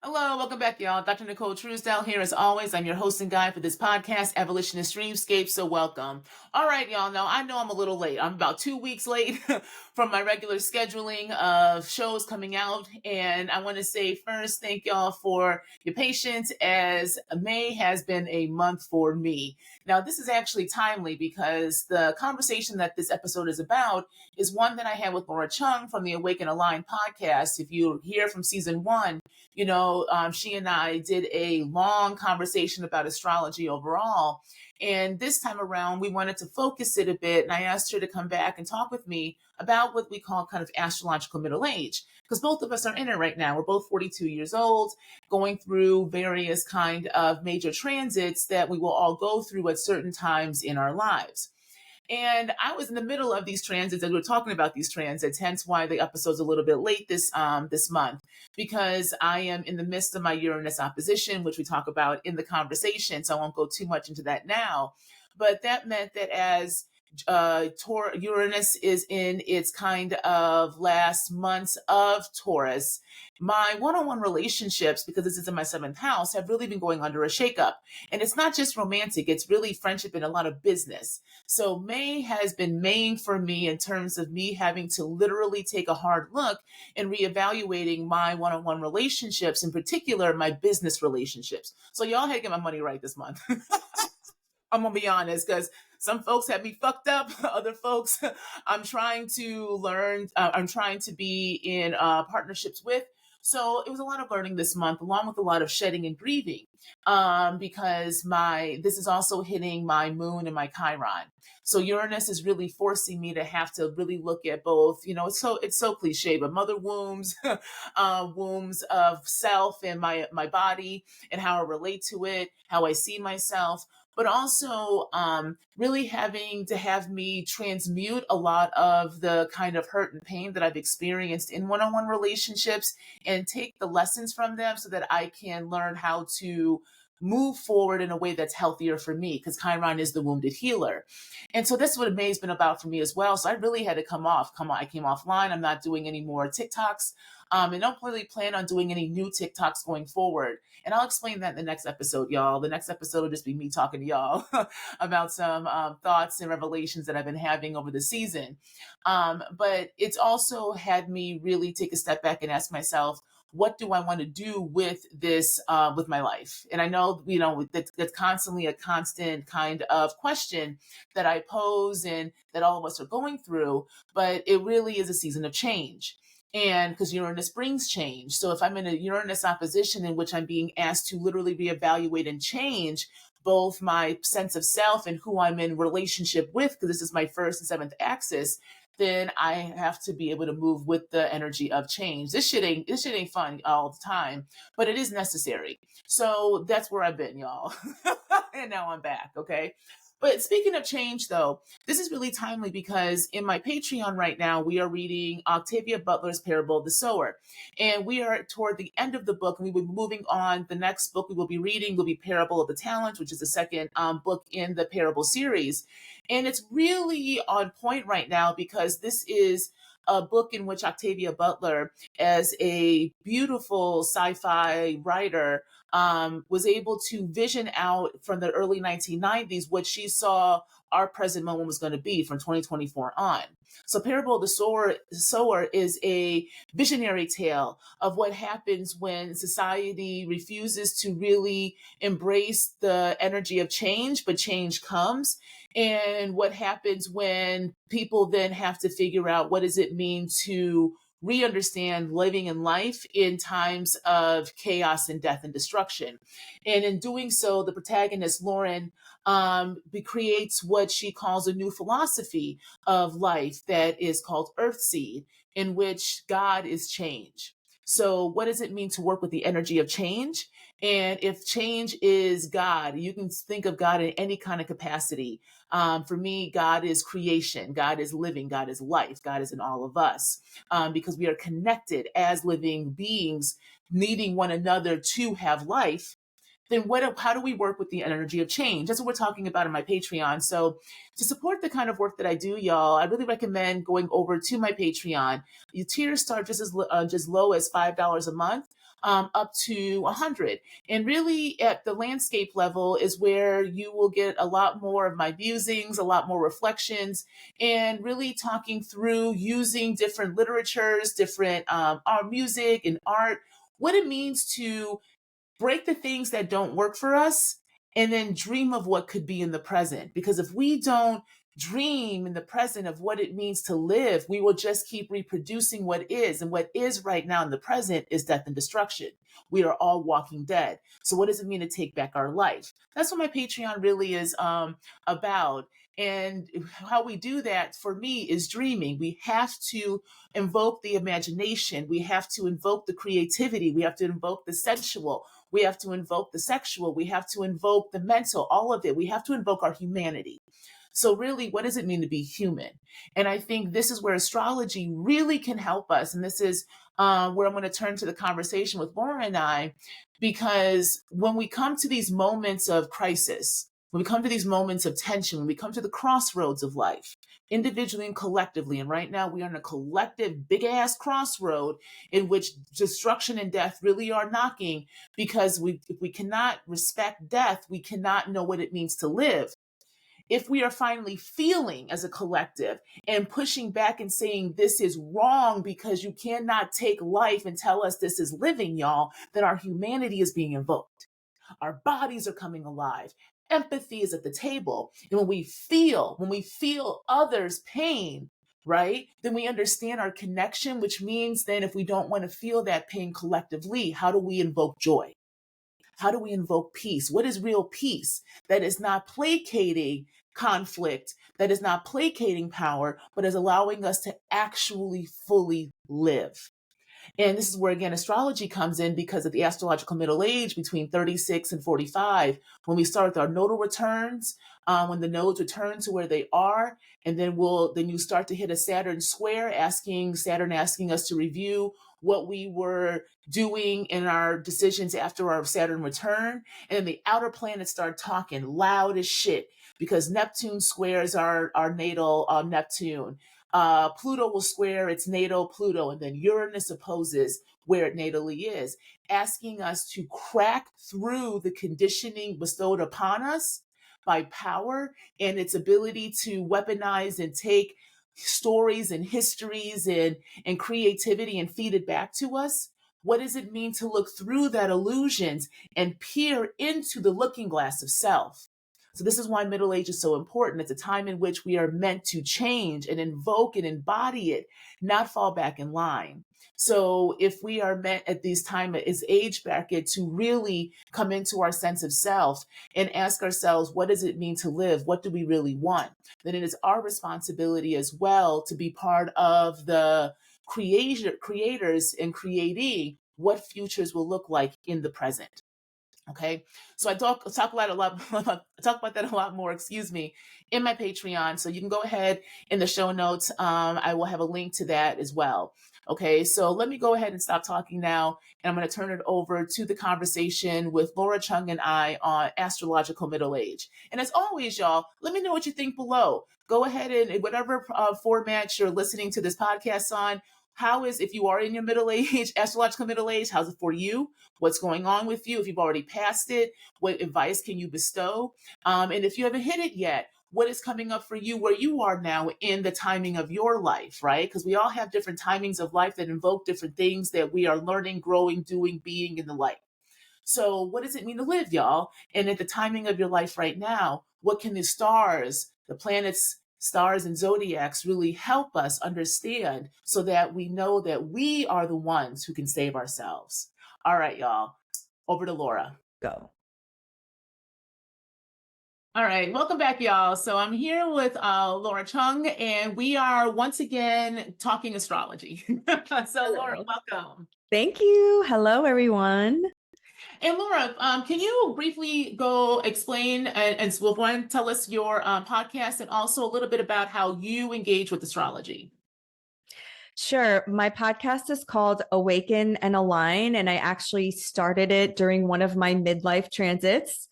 Hello, welcome back, y'all. Dr. Nicole Truesdale here as always. I'm your host and guide for this podcast, Abolitionist Dreamscape. So welcome. All right, y'all. Now I know I'm a little late. I'm about 2 weeks late from my regular scheduling of shows coming out. And I want to say first, thank y'all for your patience, as May has been a month for me. Now, this is actually timely because the conversation that this episode is about is one that I had with Laura Chung from the Awaken Aligned podcast. If you hear from season 1, she and I did a long conversation about astrology overall. And this time around, we wanted to focus it a bit. And I asked her to come back and talk with me about what we call kind of astrological middle age, because both of us are in it right now. We're both 42 years old, going through various kind of major transits that we will all go through at certain times in our lives. And I was in the middle of these transits, and we were talking about these transits, hence why the episode's a little bit late this month, because I am in the midst of my Uranus opposition, which we talk about in the conversation. So I won't go too much into that now. But that meant that as Uranus is in its kind of last months of Taurus, my one-on-one relationships, because this is in my 7th house, have really been going under a shakeup. And it's not just romantic, it's really friendship and a lot of business. So May has been Maying for me in terms of me having to literally take a hard look and reevaluating my one-on-one relationships, in particular, my business relationships. So y'all had to get my money right this month. I'm gonna be honest, because some folks have me fucked up. Other folks, I'm trying to learn. I'm trying to be in partnerships with. So it was a lot of learning this month, along with a lot of shedding and grieving, because this is also hitting my moon and my Chiron. So Uranus is really forcing me to have to really look at both. It's so cliche, but mother wombs, wombs of self and my body, and how I relate to it, how I see myself, but also really having to have me transmute a lot of the kind of hurt and pain that I've experienced in one-on-one relationships and take the lessons from them so that I can learn how to move forward in a way that's healthier for me, because Chiron is the wounded healer. And so that's what May's been about for me as well. So I really had to come on. I came offline. I'm not doing any more TikToks. And don't really plan on doing any new TikToks going forward. And I'll explain that in the next episode, y'all. The next episode will just be me talking to y'all about some thoughts and revelations that I've been having over the season. But it's also had me really take a step back and ask myself, what do I want to do with this, with my life? And I know, that's constantly a constant kind of question that I pose and that all of us are going through, but it really is a season of change. And because Uranus brings change. So if I'm in a Uranus opposition in which I'm being asked to literally reevaluate and change both my sense of self and who I'm in relationship with, because this is my 1st and 7th axis, then I have to be able to move with the energy of change. This shit ain't fun all the time, but it is necessary. So that's where I've been, y'all. And now I'm back, okay? But speaking of change, though, this is really timely because in my Patreon right now, we are reading Octavia Butler's Parable of the Sower. And we are toward the end of the book, and we will be moving on. The next book we will be reading will be Parable of the Talent, which is the second book in the Parable series. And it's really on point right now because this is a book in which Octavia Butler, as a beautiful sci-fi writer, was able to vision out from the early 1990s what she saw our present moment was going to be from 2024 on. So Parable of the Sower is a visionary tale of what happens when society refuses to really embrace the energy of change, but change comes. And what happens when people then have to figure out what does it mean to re-understand living in life in times of chaos and death and destruction. And in doing so, the protagonist, Lauren, creates what she calls a new philosophy of life that is called Earthseed, in which God is change. So what does it mean to work with the energy of change? And if change is God, you can think of God in any kind of capacity. For me, God is creation, God is living, God is life, God is in all of us, because we are connected as living beings, needing one another to have life. Then how do we work with the energy of change? That's what we're talking about in my Patreon. So to support the kind of work that I do, y'all, I really recommend going over to my Patreon. Your tiers start just low as $5 a month. up to 100. And really, at the landscape level, is where you will get a lot more of my musings, a lot more reflections, and really talking through using different literatures, different our music and art, what it means to break the things that don't work for us and then dream of what could be in the present. Because if we don't dream in the present of what it means to live, we will just keep reproducing what is. And what is right now in the present is death and destruction. We are all walking dead. So what does it mean to take back our life? That's what my Patreon really is about. And how we do that for me is dreaming. We have to invoke the imagination. We have to invoke the creativity. We have to invoke the sensual. We have to invoke the sexual. We have to invoke the mental, all of it. We have to invoke our humanity. So really, what does it mean to be human? And I think this is where astrology really can help us. And this is where I'm going to turn to the conversation with Laura and I, because when we come to these moments of crisis, when we come to these moments of tension, when we come to the crossroads of life, individually and collectively, and right now we are in a collective big ass crossroad in which destruction and death really are knocking, because if we cannot respect death, we cannot know what it means to live. If we are finally feeling as a collective and pushing back and saying this is wrong because you cannot take life and tell us this is living, y'all, then our humanity is being invoked. Our bodies are coming alive. Empathy is at the table. And when we feel others' pain, right, then we understand our connection, which means then if we don't want to feel that pain collectively, how do we invoke joy? How do we invoke peace? What is real peace? That is not placating conflict, that is not placating power, but is allowing us to actually fully live. And this is where, again, astrology comes in, because of the astrological middle age between 36 and 45, when we start with our nodal returns, when the nodes return to where they are, and then you start to hit a Saturn square, Saturn asking us to review what we were doing in our decisions after our Saturn return. And then the outer planets start talking loud as shit, because Neptune squares our natal Neptune. Pluto will square its natal Pluto, and then Uranus opposes where it natally is, asking us to crack through the conditioning bestowed upon us by power and its ability to weaponize and take stories and histories and creativity and feed it back to us. What does it mean to look through that illusions and peer into the looking glass of self? So this is why middle age is so important. It's a time in which we are meant to change and invoke and embody it, not fall back in line. So if we are meant at this time, as age bracket, to really come into our sense of self and ask ourselves, what does it mean to live? What do we really want? Then it is our responsibility as well to be part of the creators and creating what futures will look like in the present. Okay, so I talk about a lot, talk about that a lot more, excuse me, in my Patreon. So you can go ahead in the show notes. I will have a link to that as well. Okay, so let me go ahead and stop talking now, and I'm going to turn it over to the conversation with Laura Chung and I on astrological middle age. And as always, y'all, let me know what you think below. Go ahead and in whatever format you're listening to this podcast on. If you are in your middle age, astrological middle age, how's it for you? What's going on with you? If you've already passed it, what advice can you bestow? And if you haven't hit it yet, what is coming up for you where you are now in the timing of your life, right? Because we all have different timings of life that invoke different things that we are learning, growing, doing, being, and the like. So what does it mean to live, y'all? And at the timing of your life right now, what can the stars, the planets, stars and zodiacs really help us understand so that we know that we are the ones who can save ourselves? All right, y'all, over to Laura. Go. All right, welcome back, y'all. So I'm here with Laura Chung, and we are once again talking astrology. So Laura, welcome. Thank you. Hello, everyone. And Laura, can you briefly go explain and tell us your podcast and also a little bit about how you engage with astrology? Sure. My podcast is called Awaken and Align, and I actually started it during one of my midlife transits.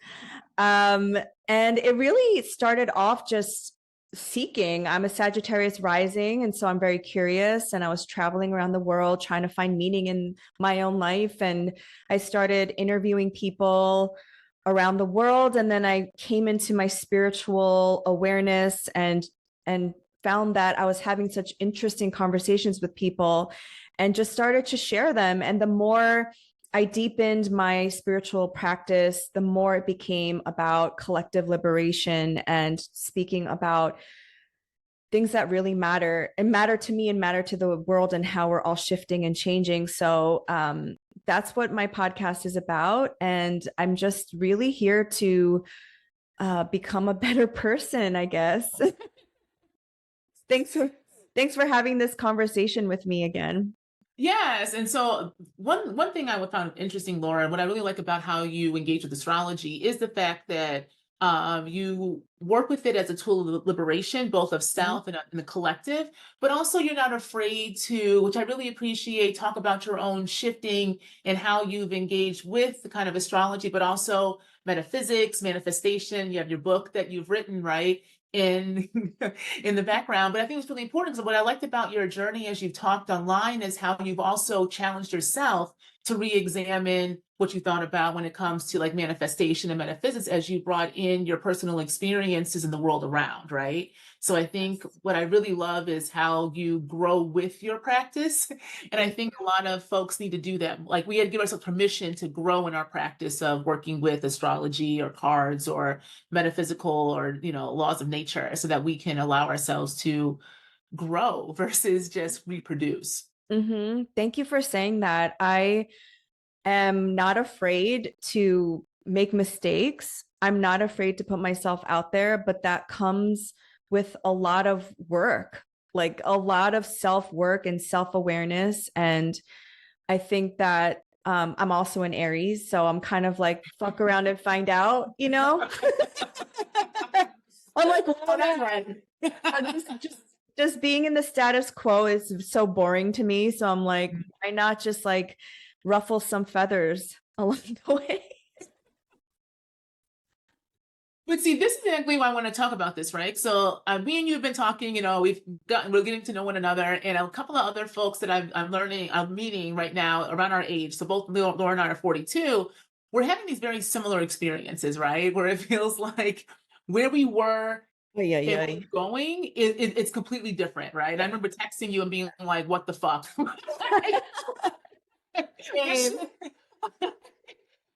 And it really started off just seeking. I'm a Sagittarius rising, and so I'm very curious. And I was traveling around the world trying to find meaning in my own life. And I started interviewing people around the world. And then I came into my spiritual awareness and found that I was having such interesting conversations with people and just started to share them. And the more I deepened my spiritual practice, the more it became about collective liberation and speaking about things that really matter and matter to me and matter to the world and how we're all shifting and changing. So that's what my podcast is about. And I'm just really here to become a better person, I guess. thanks for thanks for having this conversation with me again. Yes, and so one thing I would find interesting, Laura, and what I really like about how you engage with astrology is the fact that you work with it as a tool of liberation, both of Mhm. self and the collective, but also you're not afraid to, which I really appreciate, talk about your own shifting and how you've engaged with the kind of astrology, but also metaphysics, manifestation. You have your book that you've written, right? In in the background. But I think it's really important because what I liked about your journey as you've talked online is how you've also challenged yourself to re-examine what you thought about when it comes to like manifestation and metaphysics as you brought in your personal experiences in the world around, right? So I think Yes. what I really love is how you grow with your practice. And I Thank think a lot of folks need to do that. Like we had to give ourselves permission to grow in our practice of working with astrology or cards or metaphysical or laws of nature so that we can allow ourselves to grow versus just reproduce. Thank you for saying that. I am not afraid to make mistakes. I'm not afraid to put myself out there, but that comes with a lot of work, like a lot of self work and self awareness. And I think that I'm also an Aries, so I'm kind of like fuck around and find out, you know? I'm like, Oh, well, that's man, right. just being in the status quo is so boring to me. So I'm like, why not just like ruffle some feathers along the way? But see, this is exactly why I want to talk about this, right? So, me and you have been talking. We're getting to know one another, and a couple of other folks that I'm meeting right now around our age. So both Laura and I are 42. We're having these very similar experiences, right? Where it feels like where we were Oh, yeah, and yeah. where we're going, it's completely different, right? I remember texting you and being like, "What the fuck?" Same.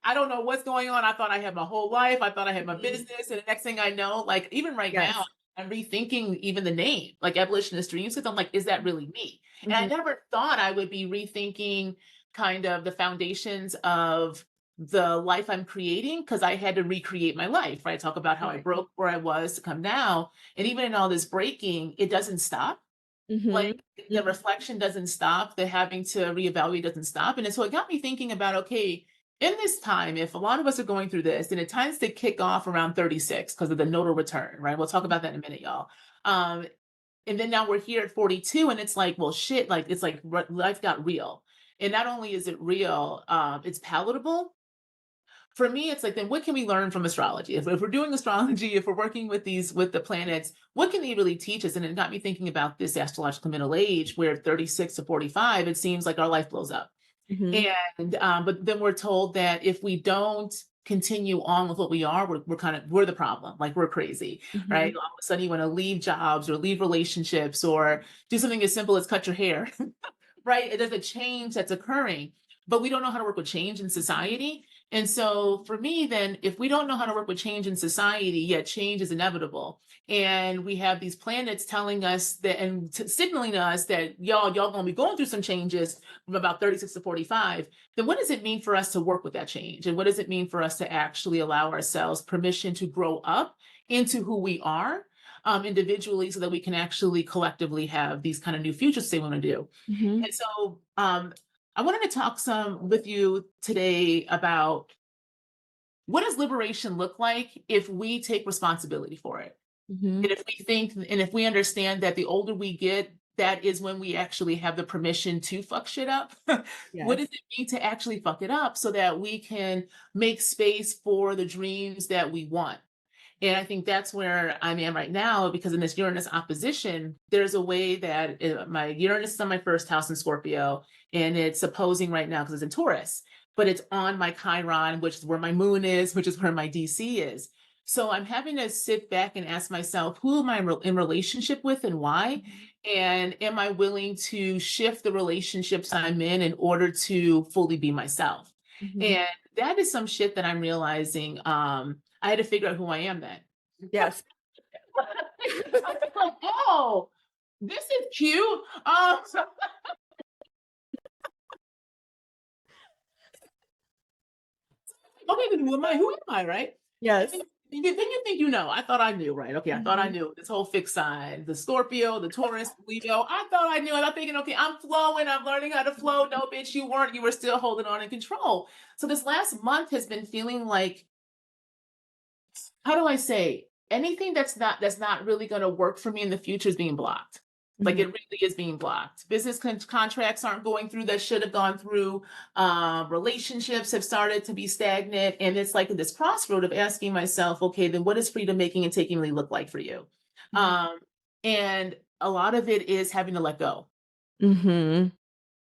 I don't know what's going on. I thought I had my whole life. I thought I had my business. And the next thing I know, like even right now, Yes. I'm rethinking even the name, like Abolitionist Dreams, because I'm like, is that really me? And I Mhm. never thought I would be rethinking kind of the foundations of the life I'm creating because I had to recreate my life, right? Talk about how I broke where I was to come now. And even in all this breaking, it doesn't stop. Mhm. Like the reflection doesn't stop, the having to reevaluate doesn't stop. And so it got me thinking about, okay, in this time, if a lot of us are going through this, and it tends to kick off around 36 because of the nodal return, right? We'll talk about that in a minute, y'all. Um, and then now we're here at 42, and it's like, well, shit, like it's like life got real. And not only is it real, it's palatable. For me, it's like, then what can we learn from astrology? If we're doing astrology, if we're working with with the planets, what can they really teach us? And it got me thinking about this astrological middle age, where 36 to 45, it seems like our life blows up. Mhm. And but then we're told that if we don't continue on with what we are, we're the problem. Like we're crazy, right? Mhm. All of a sudden, you want to leave jobs or leave relationships or do something as simple as cut your hair, right? There's a change that's occurring, but we don't know how to work with change in society. And so for me, then, if we don't know how to work with change in society, yet change is inevitable. And we have these planets telling us that and signaling to us that y'all gonna be going through some changes from about 36 to 45, then what does it mean for us to work with that change? And what does it mean for us to actually allow ourselves permission to grow up into who we are individually so that we can actually collectively have these kind of new futures they want to do? Mhm. And so I wanted to talk some with you today about what does liberation look like if we take responsibility for it? And Mhm. if we think and if we understand that the older we get, that is when we actually have the permission to fuck shit up. What Yes. does it mean to actually fuck it up so that we can make space for the dreams that we want? And I think that's where I am right now, because in this Uranus opposition, there's a way that my Uranus is on my first house in Scorpio, and it's opposing right now because it's in Taurus, but it's on my Chiron, which is where my moon is, which is where my DC is. So I'm having to sit back and ask myself, who am I in relationship with and why? And am I willing to shift the relationships I'm in order to fully be myself? Mhm. And that is some shit that I'm realizing. I had to figure out who I am then. Yes. I was like, oh, this is cute. Okay, then who am I, right? I Yes. think then you think you know. I thought I knew, right? Okay, I thought I Mhm. knew this whole fixed sign, the Scorpio, the Taurus, the Leo. I thought I knew, and I'm thinking, okay, I'm flowing, I'm learning how to flow. No, bitch, you weren't. You were still holding on in control. So this last month has been feeling like, how do I say, anything that's not really going to work for me in the future is being blocked. Like Mhm. it really is being blocked. Business contracts aren't going through that should have gone through. Relationships have started to be stagnant, and it's like this crossroad of asking myself, okay, then what does freedom making and taking really look like for you? Mhm. Um, and a lot of it is having to let go, Mhm.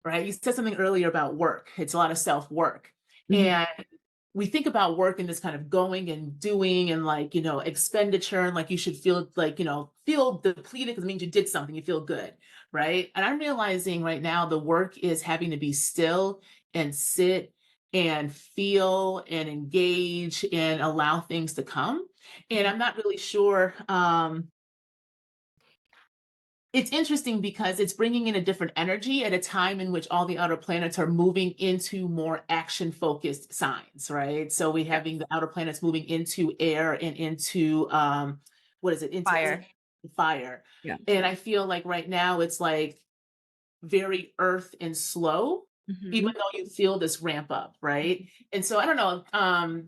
right? You said something earlier about work. It's a lot of self work, Mhm. and we think about work and this kind of going and doing and like, expenditure, and like you should feel like, feel depleted because it means you did something, you feel good, right? And I'm realizing right now the work is having to be still and sit and feel and engage and allow things to come. And I'm not really sure. It's interesting because it's bringing in a different energy at a time in which all the outer planets are moving into more action focused signs, right? So we Yeah. having the outer planets moving into air and into what is it? Into Fire. fire. Yeah. And I feel like right now it's like very earth and slow, even Mhm. though you feel this ramp up, right? And so I don't know.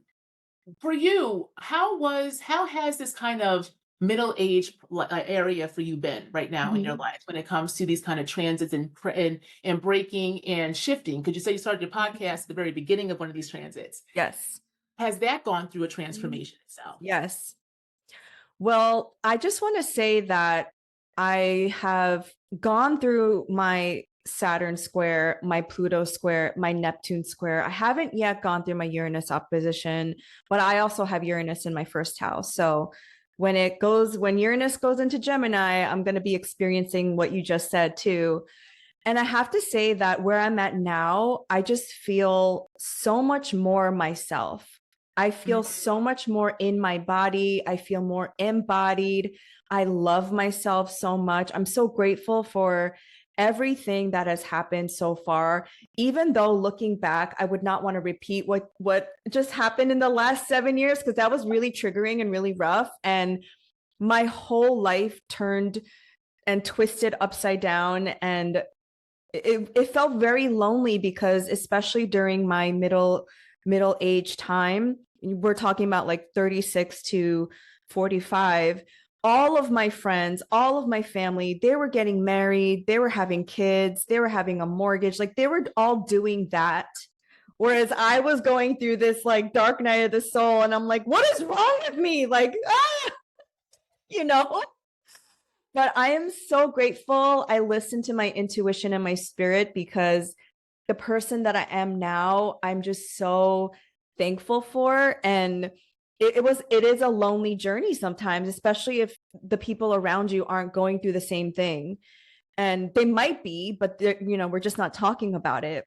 For you, how has this kind of middle age area for you been right now in your Mhm. life when it comes to these kind of transits and breaking and shifting? Could you say you started your podcast at the very beginning of one of these transits? Yes. Has that gone through a Mhm. transformation itself? Yes. Well, I just want to say that I have gone through my Saturn square, my Pluto square, my Neptune square. I haven't yet gone through my Uranus opposition, but I also have Uranus in my first house. So when Uranus goes into Gemini, I'm going to be experiencing what you just said too. And I have to say that where I'm at now, I just feel so much more myself. I feel so much more in my body. I feel more embodied. I love myself so much. I'm so grateful for everything that has happened so far. Even though looking back, I would not want to repeat what just happened in the last 7 years because that was really triggering and really rough. And my whole life turned and twisted upside down, and it felt very lonely because especially during my middle age time, we're talking about like 36 to 45, all of my friends, all of my family, they were getting married, they were having kids, they were having a mortgage, like they were all doing that, whereas I was going through this like dark night of the soul, and I'm like, what is wrong with me, like you know but I am so grateful I listened to my intuition and my spirit, because the person that I am now, I'm just so thankful for. And it is a lonely journey sometimes, especially if the people around you aren't going through the same thing. And they might be, but we're just not talking about it.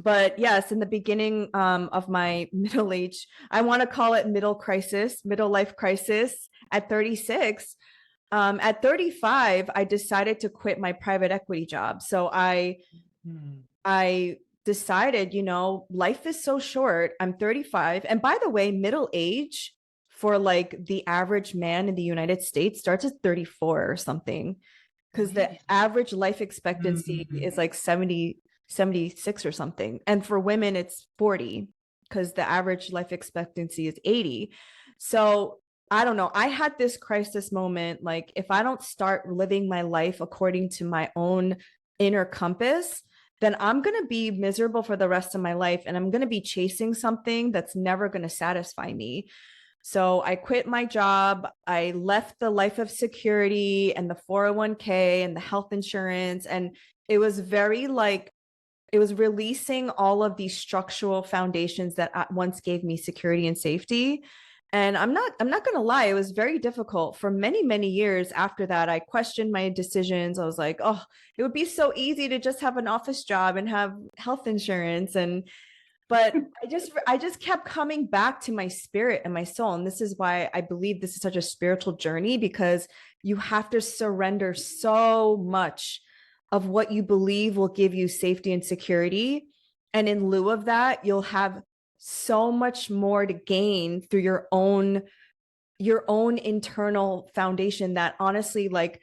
But yes, in the beginning of my middle age, I want to call it middle life crisis at 36. At 35, I decided to quit my private equity job. So Mhm. I decided, life is so short. I'm 35. And by the way, middle age for like the average man in the United States starts at 34 or something, because the Really? average life expectancy Mhm. is like 76 or something. And for women, it's 40, because the average life expectancy is 80. So I don't know. I had this crisis moment. Like, if I don't start living my life according to my own inner compass, then I'm going to be miserable for the rest of my life. And I'm going to be chasing something that's never going to satisfy me. So I quit my job. I left the life of security and the 401k and the health insurance. And it was very like, it was releasing all of these structural foundations that at once gave me security and safety. And I'm not going to lie, it was very difficult for many years after that. I questioned my decisions. I was like, oh, it would be so easy to just have an office job and have health insurance. And but I just kept coming back to my spirit and my soul. And this is why I believe this is such a spiritual journey, because you have to surrender so much of what you believe will give you safety and security. And in lieu of that, you'll have so much more to gain through your own internal foundation that honestly, like,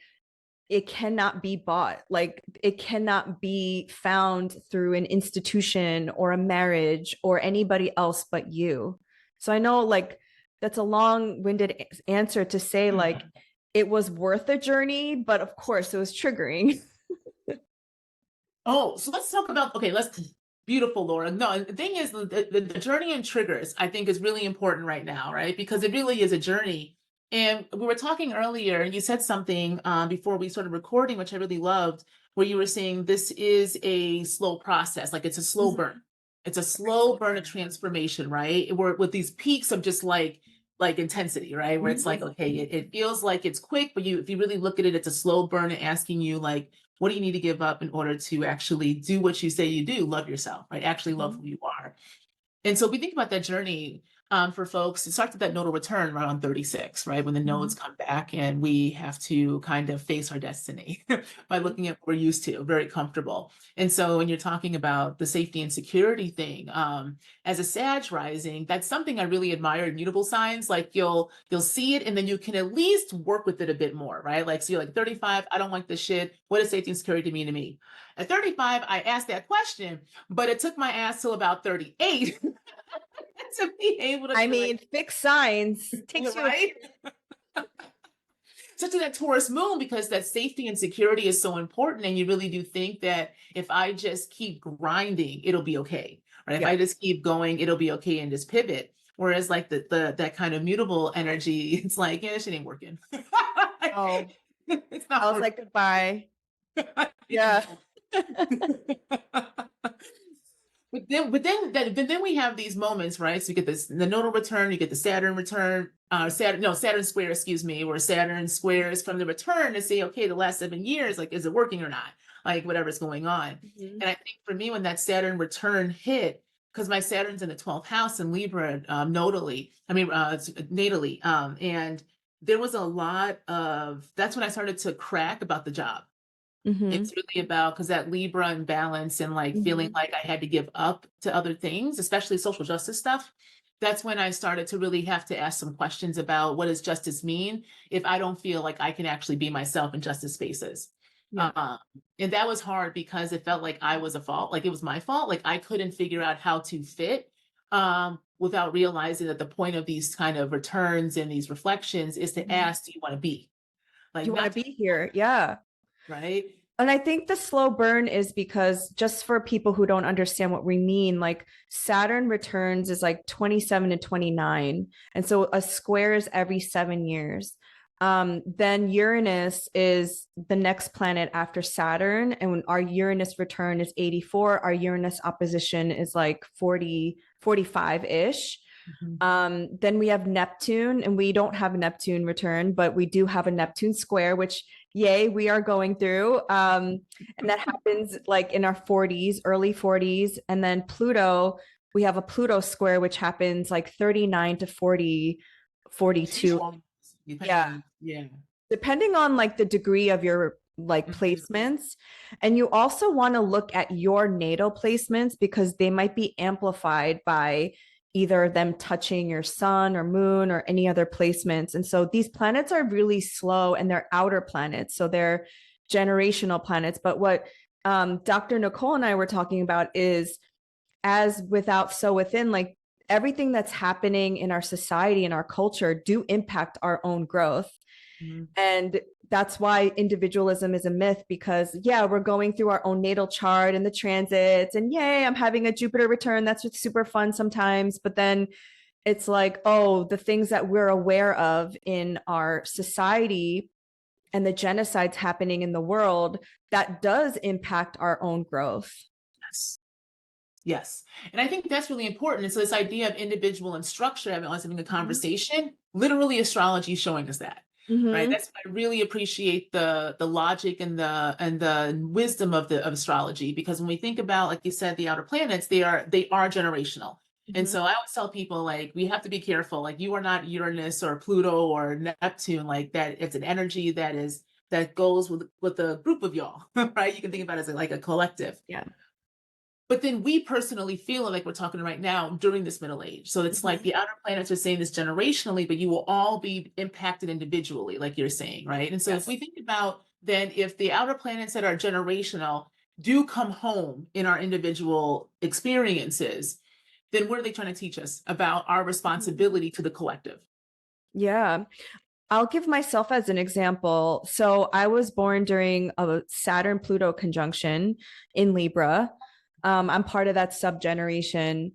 it cannot be bought. Like, it cannot be found through an institution or a marriage or anybody else but you. So I know, like, that's a long-winded answer to say, like, it was worth a journey, but of course it was triggering. Oh, so let's talk about, okay, let's, beautiful, Laura. No, the thing is, the journey and triggers, I think, is really important right now, right? Because it really is a journey. And we were talking earlier, and you said something before we started recording, which I really loved, where you were saying this is a slow process, like it's a slow burn. It's a slow burn of transformation, right? Where with these peaks of just like intensity, right? Where it's like, okay, it feels like it's quick, but if you really look at it, it's a slow burn and asking you, like, what do you need to give up in order to actually do what you say you do? Love yourself, right? Actually love who you are. And so if we think about that journey, for folks, it starts at that nodal return right on 36, right? When the nodes come back and we have to kind of face our destiny by looking at what we're used to, very comfortable. And so when you're talking about the safety and security thing, as a Sag rising, that's something I really admire in mutable signs. Like you'll see it and then you can at least work with it a bit more, right? Like, so you're like 35, I don't like this shit. What does safety and security mean to me? At 35, I asked that question, but it took my ass till about 38 to be able to I be like, mean, fixed signs takes you right? Especially that Taurus moon, because that safety and security is so important. And you really do think that if I just keep grinding, it'll be okay. Right. If yeah. I just keep going, it'll be okay and just pivot. Whereas like the that kind of mutable energy, it's like, yeah, this shit ain't working. Oh, It's I not was like, goodbye. Yeah. But then we have these moments, right? So you get this the nodal return, you get the Saturn return, Saturn square, excuse me, where Saturn squares from the return to say, okay, the last 7 years, like, is it working or not? Like whatever's going on. And I think for me, when that Saturn return hit, because my Saturn's in the 12th house in Libra, natally, and there was a lot of that's when I started to crack about the job. Mm-hmm. It's really about because that Libra imbalance and like feeling Mm-hmm. like I had to give up to other things, especially social justice stuff. That's when I started to really have to ask some questions about what does justice mean if I don't feel like I can actually be myself in justice spaces. Yeah. Uh, and that was hard because it felt like I was a fault, like it was my fault, like I couldn't figure out how to fit without realizing that the point of these kind of returns and these reflections is to ask, do you want to be? Do Like you want to not to, be here? Yeah. right? And I think the slow burn is because, just for people who don't understand what we mean, like Saturn returns is like 27 to 29. And so a square is every 7 years. Then Uranus is the next planet after Saturn. And when our Uranus return is 84, our Uranus opposition is like 40, 45-ish. Mhm. Then we have Neptune, and we don't have a Neptune return, but we do have a Neptune square, which, yay, we are going through. And that happens like in our 40s, early 40s. And then Pluto, we have a Pluto square, which happens like 39 to 40, 42. Depending Yeah, on, yeah. depending on like the degree of your like Mhm. placements. And you also want to look at your natal placements, because they might be amplified by either them touching your sun or moon or any other placements. And so these planets are really slow, and they're outer planets, so they're generational planets. But what Dr. Nicole and I were talking about is, as without, so within, like, everything that's happening in our society and our culture do impact our own growth. Mhm. And that's why individualism is a myth, because yeah, we're going through our own natal chart and the transits, and yay, I'm having a Jupiter return, that's super fun sometimes. But then It's like, oh, the things that we're aware of in our society and the genocides happening in the world, that does impact our own growth. Yes. Yes. And I think that's really important. And so this idea of individual and structure, I was having a conversation, literally astrology is showing us that. Right. Mm-hmm. That's why I really appreciate the logic and the wisdom of astrology, because when we think about, like you said, the outer planets, they are generational. And Mm-hmm. so I always tell people, like, we have to be careful. Like, you are not Uranus or Pluto or Neptune, like that. It's an energy that goes with a group of y'all, right? You can think about it as like a collective. Yeah. But then we personally feel like we're talking right now during this middle age. So it's like Mm-hmm. the outer planets are saying this generationally, but you will all be impacted individually, like you're saying, right? And so if we Yes. think about then if the outer planets that are generational do come home in our individual experiences, then what are they trying to teach us about our Mhm. responsibility to the collective? Yeah. I'll give myself as an example. So I was born during a Saturn Pluto conjunction in Libra. I'm part of that subgeneration,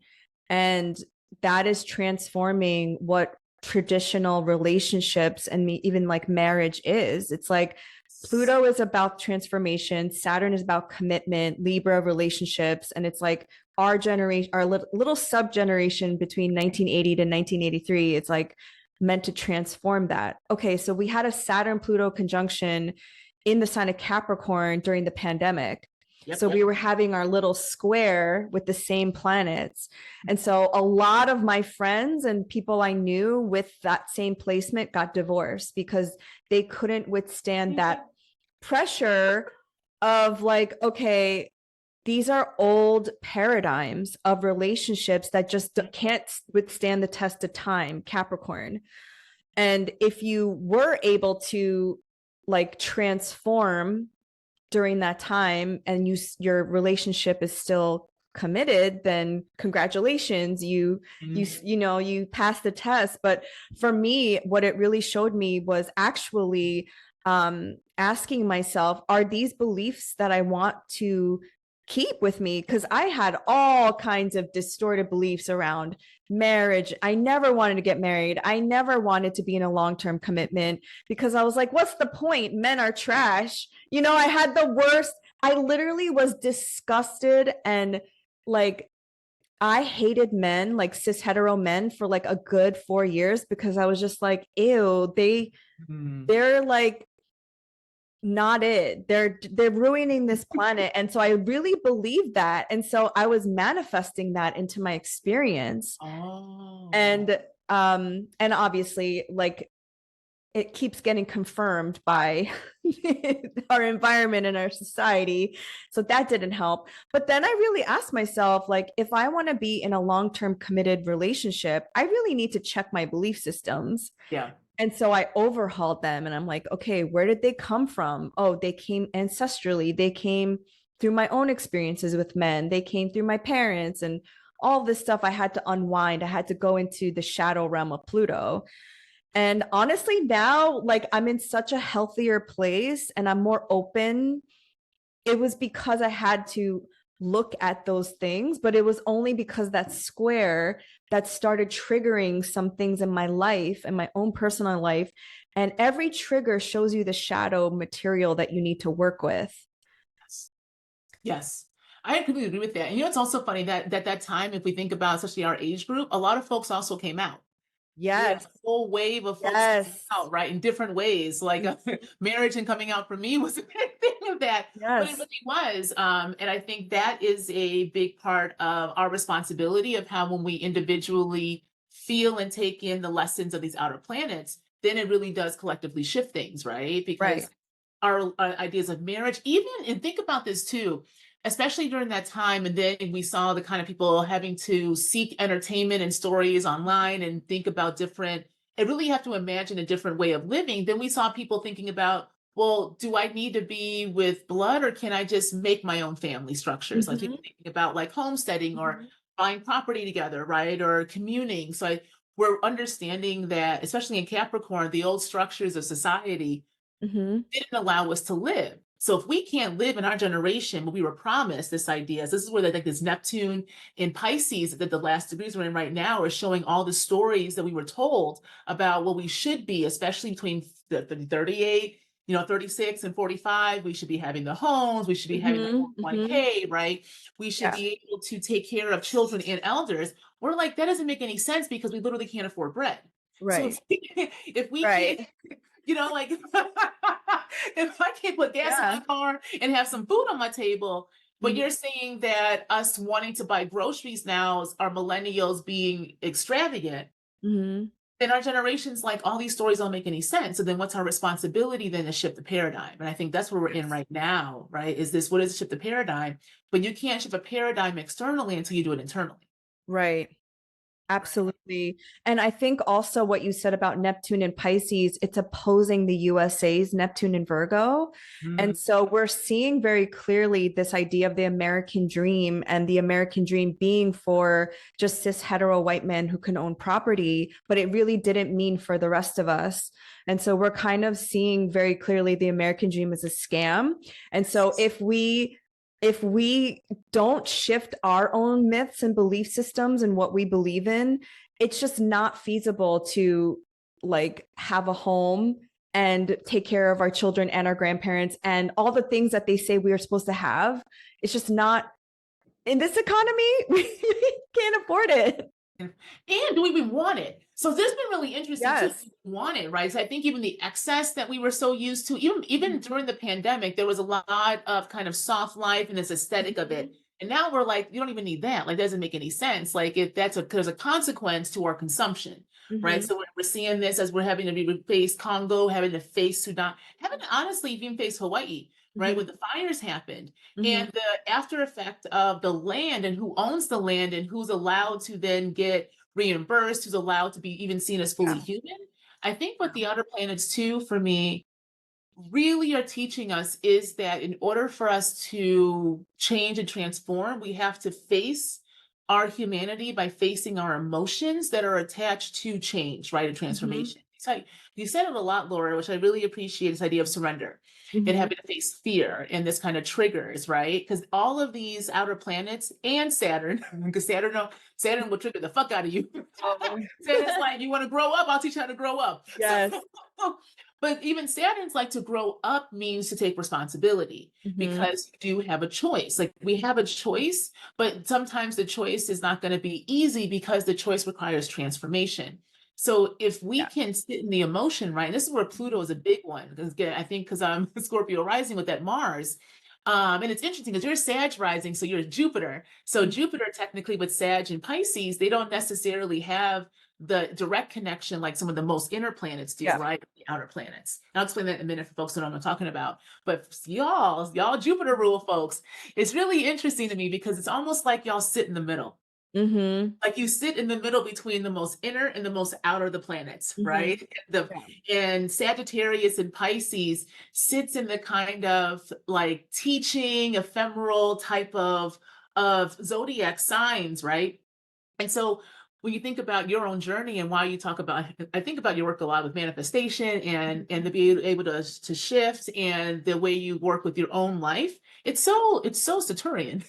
and that is transforming what traditional relationships and even like marriage is. It's like Pluto is about transformation, Saturn is about commitment, Libra relationships, and it's like our generation, our little sub generation between 1980 to 1983. It's like meant to transform that. Okay, so we had a Saturn Pluto conjunction in the sign of Capricorn during the pandemic. Yep. So we were having our little square with the same planets. And so a lot of my friends and people I knew with that same placement got divorced because they couldn't withstand that pressure of like, okay, these are old paradigms of relationships that just can't withstand the test of time, Capricorn. And if you were able to like transform during that time and your relationship is still committed, then congratulations, you passed the test. But for me, what it really showed me was actually asking myself, are these beliefs that I want to keep with me? Because I had all kinds of distorted beliefs around marriage. I never wanted to get married. I never wanted to be in a long-term commitment because I was like, what's the point? Men are trash. I had the worst. I literally was disgusted and like I hated men, like cis hetero men for like a good 4 years because I was just like, ew, Mm. they're like not it. They're ruining this planet. And so I really believed that. And so I was manifesting that into my experience. Oh. And obviously like it keeps getting confirmed by our environment and our society. So that didn't help. But then I really asked myself, like, if I want to be in a long-term committed relationship, I really need to check my belief systems. Yeah. And so I overhauled them and I'm like, okay, where did they come from? Oh, they came ancestrally. They came through my own experiences with men. They came through my parents and all this stuff I had to unwind. I had to go into the shadow realm of Pluto. And honestly, now, like, I'm in such a healthier place and I'm more open. It was because I had to look at those things, but it was only because that square that started triggering some things in my life and my own personal life. And every trigger shows you the shadow material that you need to work with. Yes. Yes. I completely agree with that. And it's also funny that time, if we think about especially our age group, a lot of folks also came out. We had Yes. a whole wave of folks coming Yes. out, right, in different ways. Like marriage and coming out for me was a big thing of that, but it Yes. really was. And I think that is a big part of our responsibility of how when we individually feel and take in the lessons of these outer planets, then it really does collectively shift things, right? Right. Because our ideas of marriage, even and think about this too, especially during that time. And then we saw the kind of people having to seek entertainment and stories online and think about different, and really have to imagine a different way of living. Then we saw people thinking about, well, do I need to be with blood or can I just make my own family structures? Like Mm-hmm. people thinking about like homesteading or Mm-hmm. buying property together, right? Or communing. We're understanding that, especially in Capricorn, the old structures of society Mm-hmm. didn't allow us to live. So if we can't live in our generation, what we were promised, this idea, this is where like this Neptune in Pisces that the last degrees we're in right now are showing all the stories that we were told about what we should be, especially between the 38, 36 and 45. We should be having the homes, we should be having the 401k, right? We should Yeah. be able to take care of children and elders. We're like, that doesn't make any sense because we literally can't afford bread. So Right. if we can't, Right. like if I can't put gas in my Yeah. car and have some food on my table, but Mhm. you're saying that us wanting to buy groceries now are millennials being extravagant, Mhm. then our generation's like, all these stories don't make any sense. So then what's our responsibility then to shift the paradigm? And I think that's where we're in right now, right? What is shift the paradigm? But you can't shift a paradigm externally until you do it internally. Right. Absolutely. And I think also what you said about Neptune and Pisces, it's opposing the USA's Neptune and Virgo. And Mm. so we're seeing very clearly this idea of the American dream, and the American dream being for just cis hetero white men who can own property, but it really didn't mean for the rest of us. And so we're kind of seeing very clearly the American dream is a scam. And so if we don't shift our own myths and belief systems and what we believe in, it's just not feasible to like have a home and take care of our children and our grandparents and all the things that they say we are supposed to have. It's just not in this economy. We can't afford it. And do we even want it? So this has been really interesting too. Yes. Want it, right? So I think even the excess that we were so used to, even during the pandemic, there was a lot of kind of soft life and this aesthetic of it. And now we're like, you don't even need that. Like, that doesn't make any sense. Like, if there's a consequence to our consumption, right? Mhm. So we're seeing this as we're having to face Congo, having to face Sudan, having to honestly even face Hawaii, right? Mhm. When the fires happened, Mhm. and the after effect of the land and who owns the land and who's allowed to then get reimbursed, who's allowed to be even seen as fully Yeah. human. I think what the outer planets too, for me, really are teaching us is that in order for us to change and transform, we have to face our humanity by facing our emotions that are attached to change, right? And Mhm. transformation. So you said it a lot, Laura, which I really appreciate, this idea of surrender and Mhm. having to face fear and this kind of triggers, right? Because all of these outer planets and Saturn, because Saturn will trigger the fuck out of you. Oh. Saturn's like, you want to grow up? I'll teach you how to grow up. Yes. So but even Saturn's like, to grow up means to take responsibility Mhm. because you do have a choice. Like, we have a choice, but sometimes the choice is not going to be easy because the choice requires transformation. So if we Yeah. can sit in the emotion, right? And this is where Pluto is a big one. Because again, I think because I'm Scorpio rising with that Mars. And it's interesting because you're Sag rising, so you're Jupiter. So Mhm. Jupiter, technically, with Sag and Pisces, they don't necessarily have the direct connection like some of the most inner planets do, Yeah. right? The outer planets. And I'll explain that in a minute for folks who don't know what I'm talking about. But y'all Jupiter rule, folks, it's really interesting to me because it's almost like y'all sit in the middle. Mhm. Like, you sit in the middle between the most inner and the most outer of the planets, Mhm. right? The Yeah. and Sagittarius and Pisces sits in the kind of like teaching, ephemeral type of zodiac signs, right? And so when you think about your own journey and why you talk about, I think about your work a lot with manifestation and to be able to shift and the way you work with your own life. It's so Saturnian.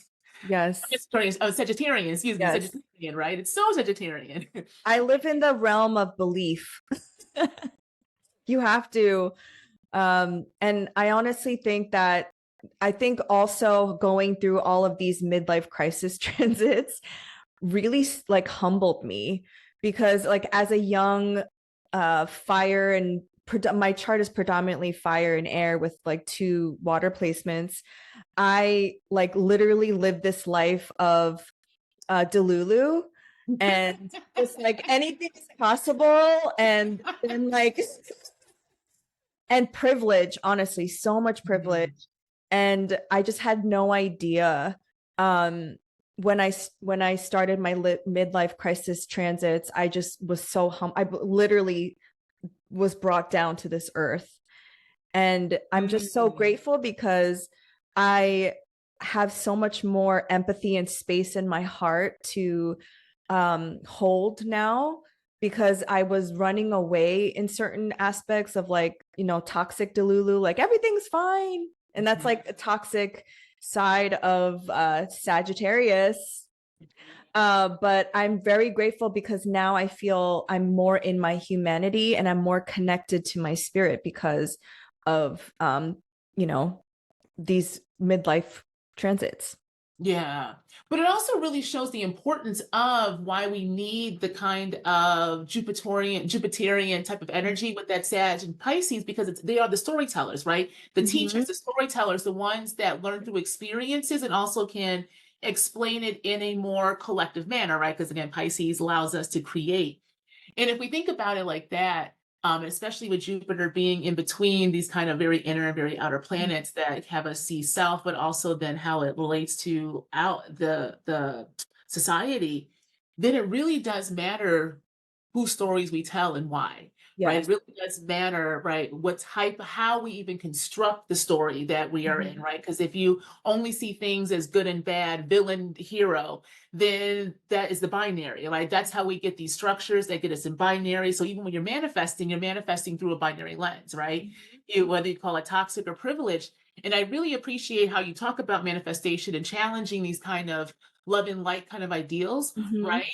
Yes. Sagittarian, excuse me, Yes. Sagittarian, right? It's so Sagittarian. I live in the realm of belief. You have to. And I honestly think that I think also going through all of these midlife crisis transits really like humbled me, because like as a young fire and my chart is predominantly fire and air with like 2 water placements. I like literally lived this life of Delulu, and just like anything is possible, and then like and privilege, honestly, so much privilege. And I just had no idea um when I started my midlife crisis transits. I just was so literally was brought down to this earth, and I'm just so Mm. grateful because I have so much more empathy and space in my heart to hold now, because I was running away in certain aspects of like, toxic Delulu, like everything's fine. And that's like a toxic side of Sagittarius. But I'm very grateful because now I feel I'm more in my humanity and I'm more connected to my spirit because of you know, these midlife transits. Yeah. But it also really shows the importance of why we need the kind of Jupiterian type of energy with that Sag and Pisces, because they are the storytellers, right? The teachers, the storytellers, the ones that learn through experiences and also can explain it in a more collective manner, right? Because again, Pisces allows us to create. And if we think about it like that, especially with Jupiter being in between these kind of very inner and very outer planets that have us see self, but also then how it relates to out the society, then it really does matter whose stories we tell and why. Right. Yes. It really does matter, right? What type, how we even construct the story that we are in, right? Because if you only see things as good and bad, villain, hero, then that is the binary, right? That's how we get these structures that get us in binary. So even when you're manifesting through a binary lens, right? Whether you call it toxic or privileged. And I really appreciate how you talk about manifestation and challenging these kind of love and light kind of ideals, right?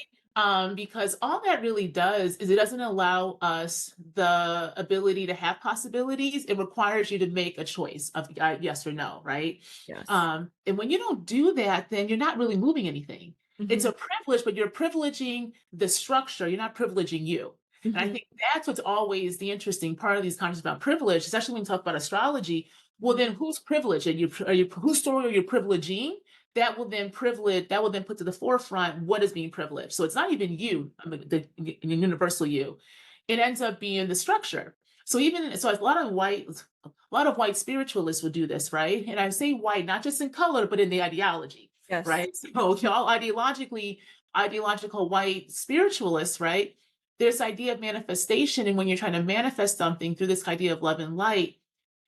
Because all that really does is it doesn't allow us the ability to have possibilities. It requires you to make a choice of yes or no, right? Yes. And when you don't do that, then you're not really moving anything. It's a privilege, but you're privileging the structure. You're not privileging you. And I think that's what's always the interesting part of these conversations about privilege, especially when we talk about astrology. Well, then who's privileged? Whose story are you privileging? That will then put to the forefront what is being privileged. So it's not even you, I mean, the universal you. It ends up being the structure. So a lot of white spiritualists will do this, right? And I say white not just in color, but in the ideology, Yes. right? So y'all ideological white spiritualists, right? This idea of manifestation, and when you're trying to manifest something through this idea of love and light,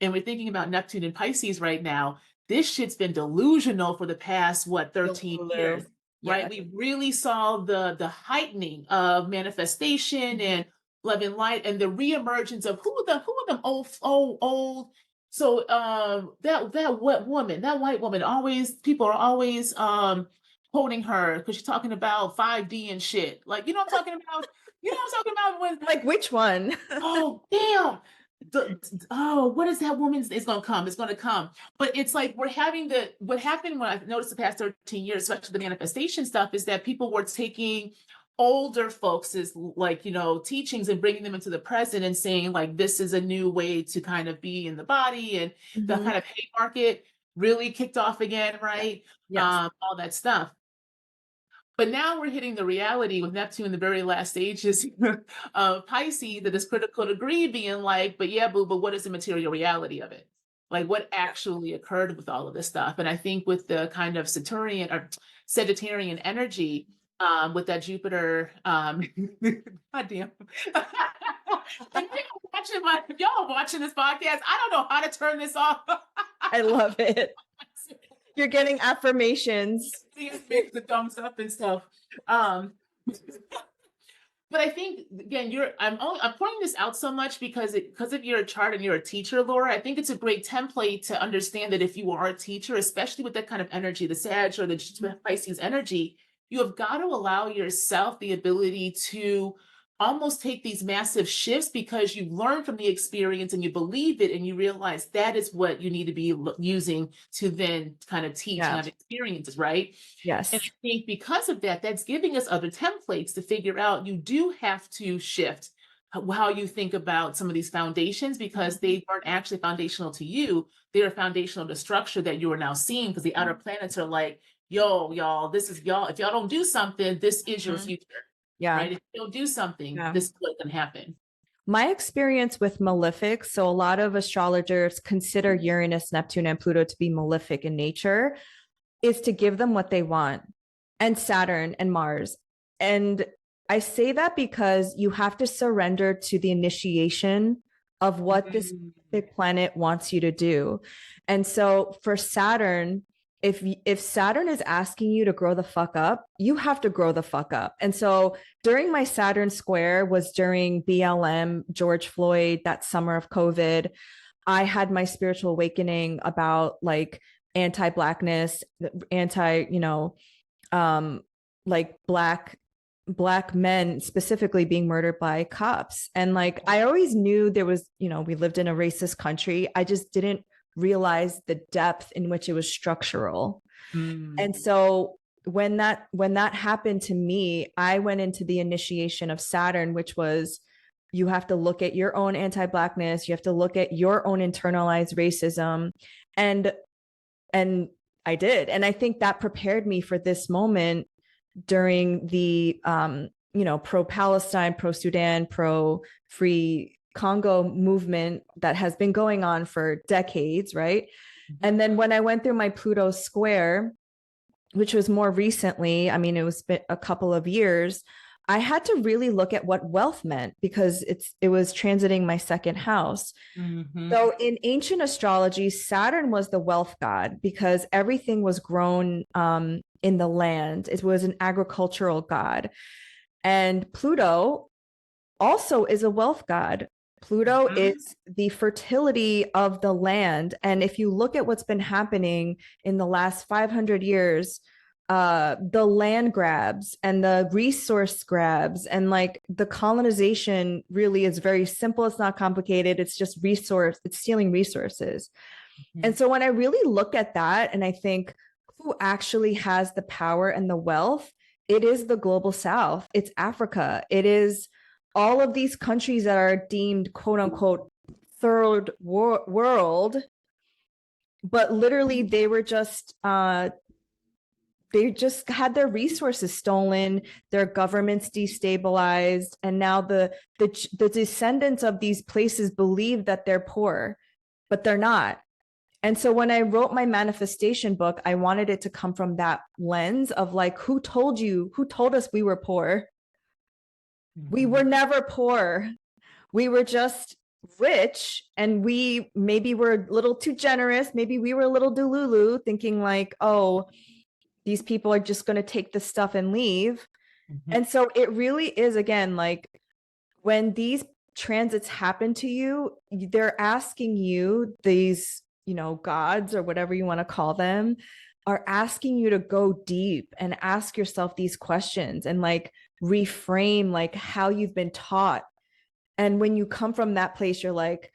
and we're thinking about Neptune and Pisces right now, this shit's been delusional for the past 13 years, right? We really saw the heightening of manifestation and love and light and the reemergence of who are them old. So that white woman, always people are always quoting her because she's talking about 5D and shit. Like, you know what I'm talking about? You know what I'm talking about? When Like which one? oh damn. What is that woman's? It's gonna come. It's gonna come. But it's like what happened when I've noticed the past 13 years, especially the manifestation stuff, is that people were taking older folks' like, teachings and bringing them into the present and saying like this is a new way to kind of be in the body, and the kind of hate market really kicked off again, right? Yes. All that stuff. But now we're hitting the reality with Neptune in the very last stages of Pisces, that is critical degree being like, but yeah, boo, but what is the material reality of it? Like what actually occurred with all of this stuff? And I think with the kind of Saturnian or Sagittarian energy, with that Jupiter, God damn. If y'all are watching this podcast, I don't know how to turn this off. I love it. You're getting affirmations. Make the thumbs up and stuff. But I think again, I'm pointing this out so much because of your chart and you're a teacher, Laura. I think it's a great template to understand that if you are a teacher, especially with that kind of energy, the Sag or the Pisces energy, you have got to allow yourself the ability to almost take these massive shifts because you learn from the experience and you believe it and you realize that is what you need to be using to then kind of teach and have experiences, right? Yes. And I think because of that, that's giving us other templates to figure out you do have to shift how you think about some of these foundations because they weren't actually foundational to you. They are foundational to structure that you are now seeing because the outer planets are like, yo, y'all, this is y'all. If y'all don't do something, this is your future. Yeah. Right? If you don't do something, this is what can happen. My experience with malefics, so a lot of astrologers consider Uranus, Neptune, and Pluto to be malefic in nature, is to give them what they want, and Saturn and Mars. And I say that because you have to surrender to the initiation of what this planet wants you to do. And so for Saturn, if Saturn is asking you to grow the fuck up, you have to grow the fuck up. And so during my Saturn square was during BLM, George Floyd, that summer of COVID. I had my spiritual awakening about like anti-blackness, anti, like black men specifically being murdered by cops. And like I always knew there was, we lived in a racist country. I just didn't realize the depth in which it was structural. Mm. And so when that happened to me, I went into the initiation of Saturn, which was you have to look at your own anti-blackness, you have to look at your own internalized racism. And and I did. And I think that prepared me for this moment during the pro-Palestine, pro-Sudan, pro-free Congo movement that has been going on for decades, right? And then when I went through my Pluto square, which was more recently, I mean, it was been a couple of years, I had to really look at what wealth meant because it was transiting my second house. Mm-hmm. So in ancient astrology, Saturn was the wealth god because everything was grown in the land. It was an agricultural god. And Pluto also is a wealth god. Pluto Mm-hmm. is the fertility of the land. And if you look at what's been happening in the last 500 years, the land grabs and the resource grabs and like the colonization really is very simple. It's not complicated. It's just it's stealing resources. And so when I really look at that and I think who actually has the power and the wealth, it is the global south. It's Africa. It is all of these countries that are deemed quote unquote world, but literally they just had their resources stolen, their governments destabilized, and now the descendants of these places believe that they're poor, but they're not. And so when I wrote my manifestation book, I wanted it to come from that lens of like, who told us we were poor? We were never poor. We were just rich, and we maybe were a little too generous. Maybe we were a little delulu, thinking like, oh, these people are just going to take this stuff and leave. Mm-hmm. And so it really is, again, like when these transits happen to you, they're asking you, these, gods or whatever you want to call them, are asking you to go deep and ask yourself these questions and like reframe like how you've been taught. And when you come from that place, you're like,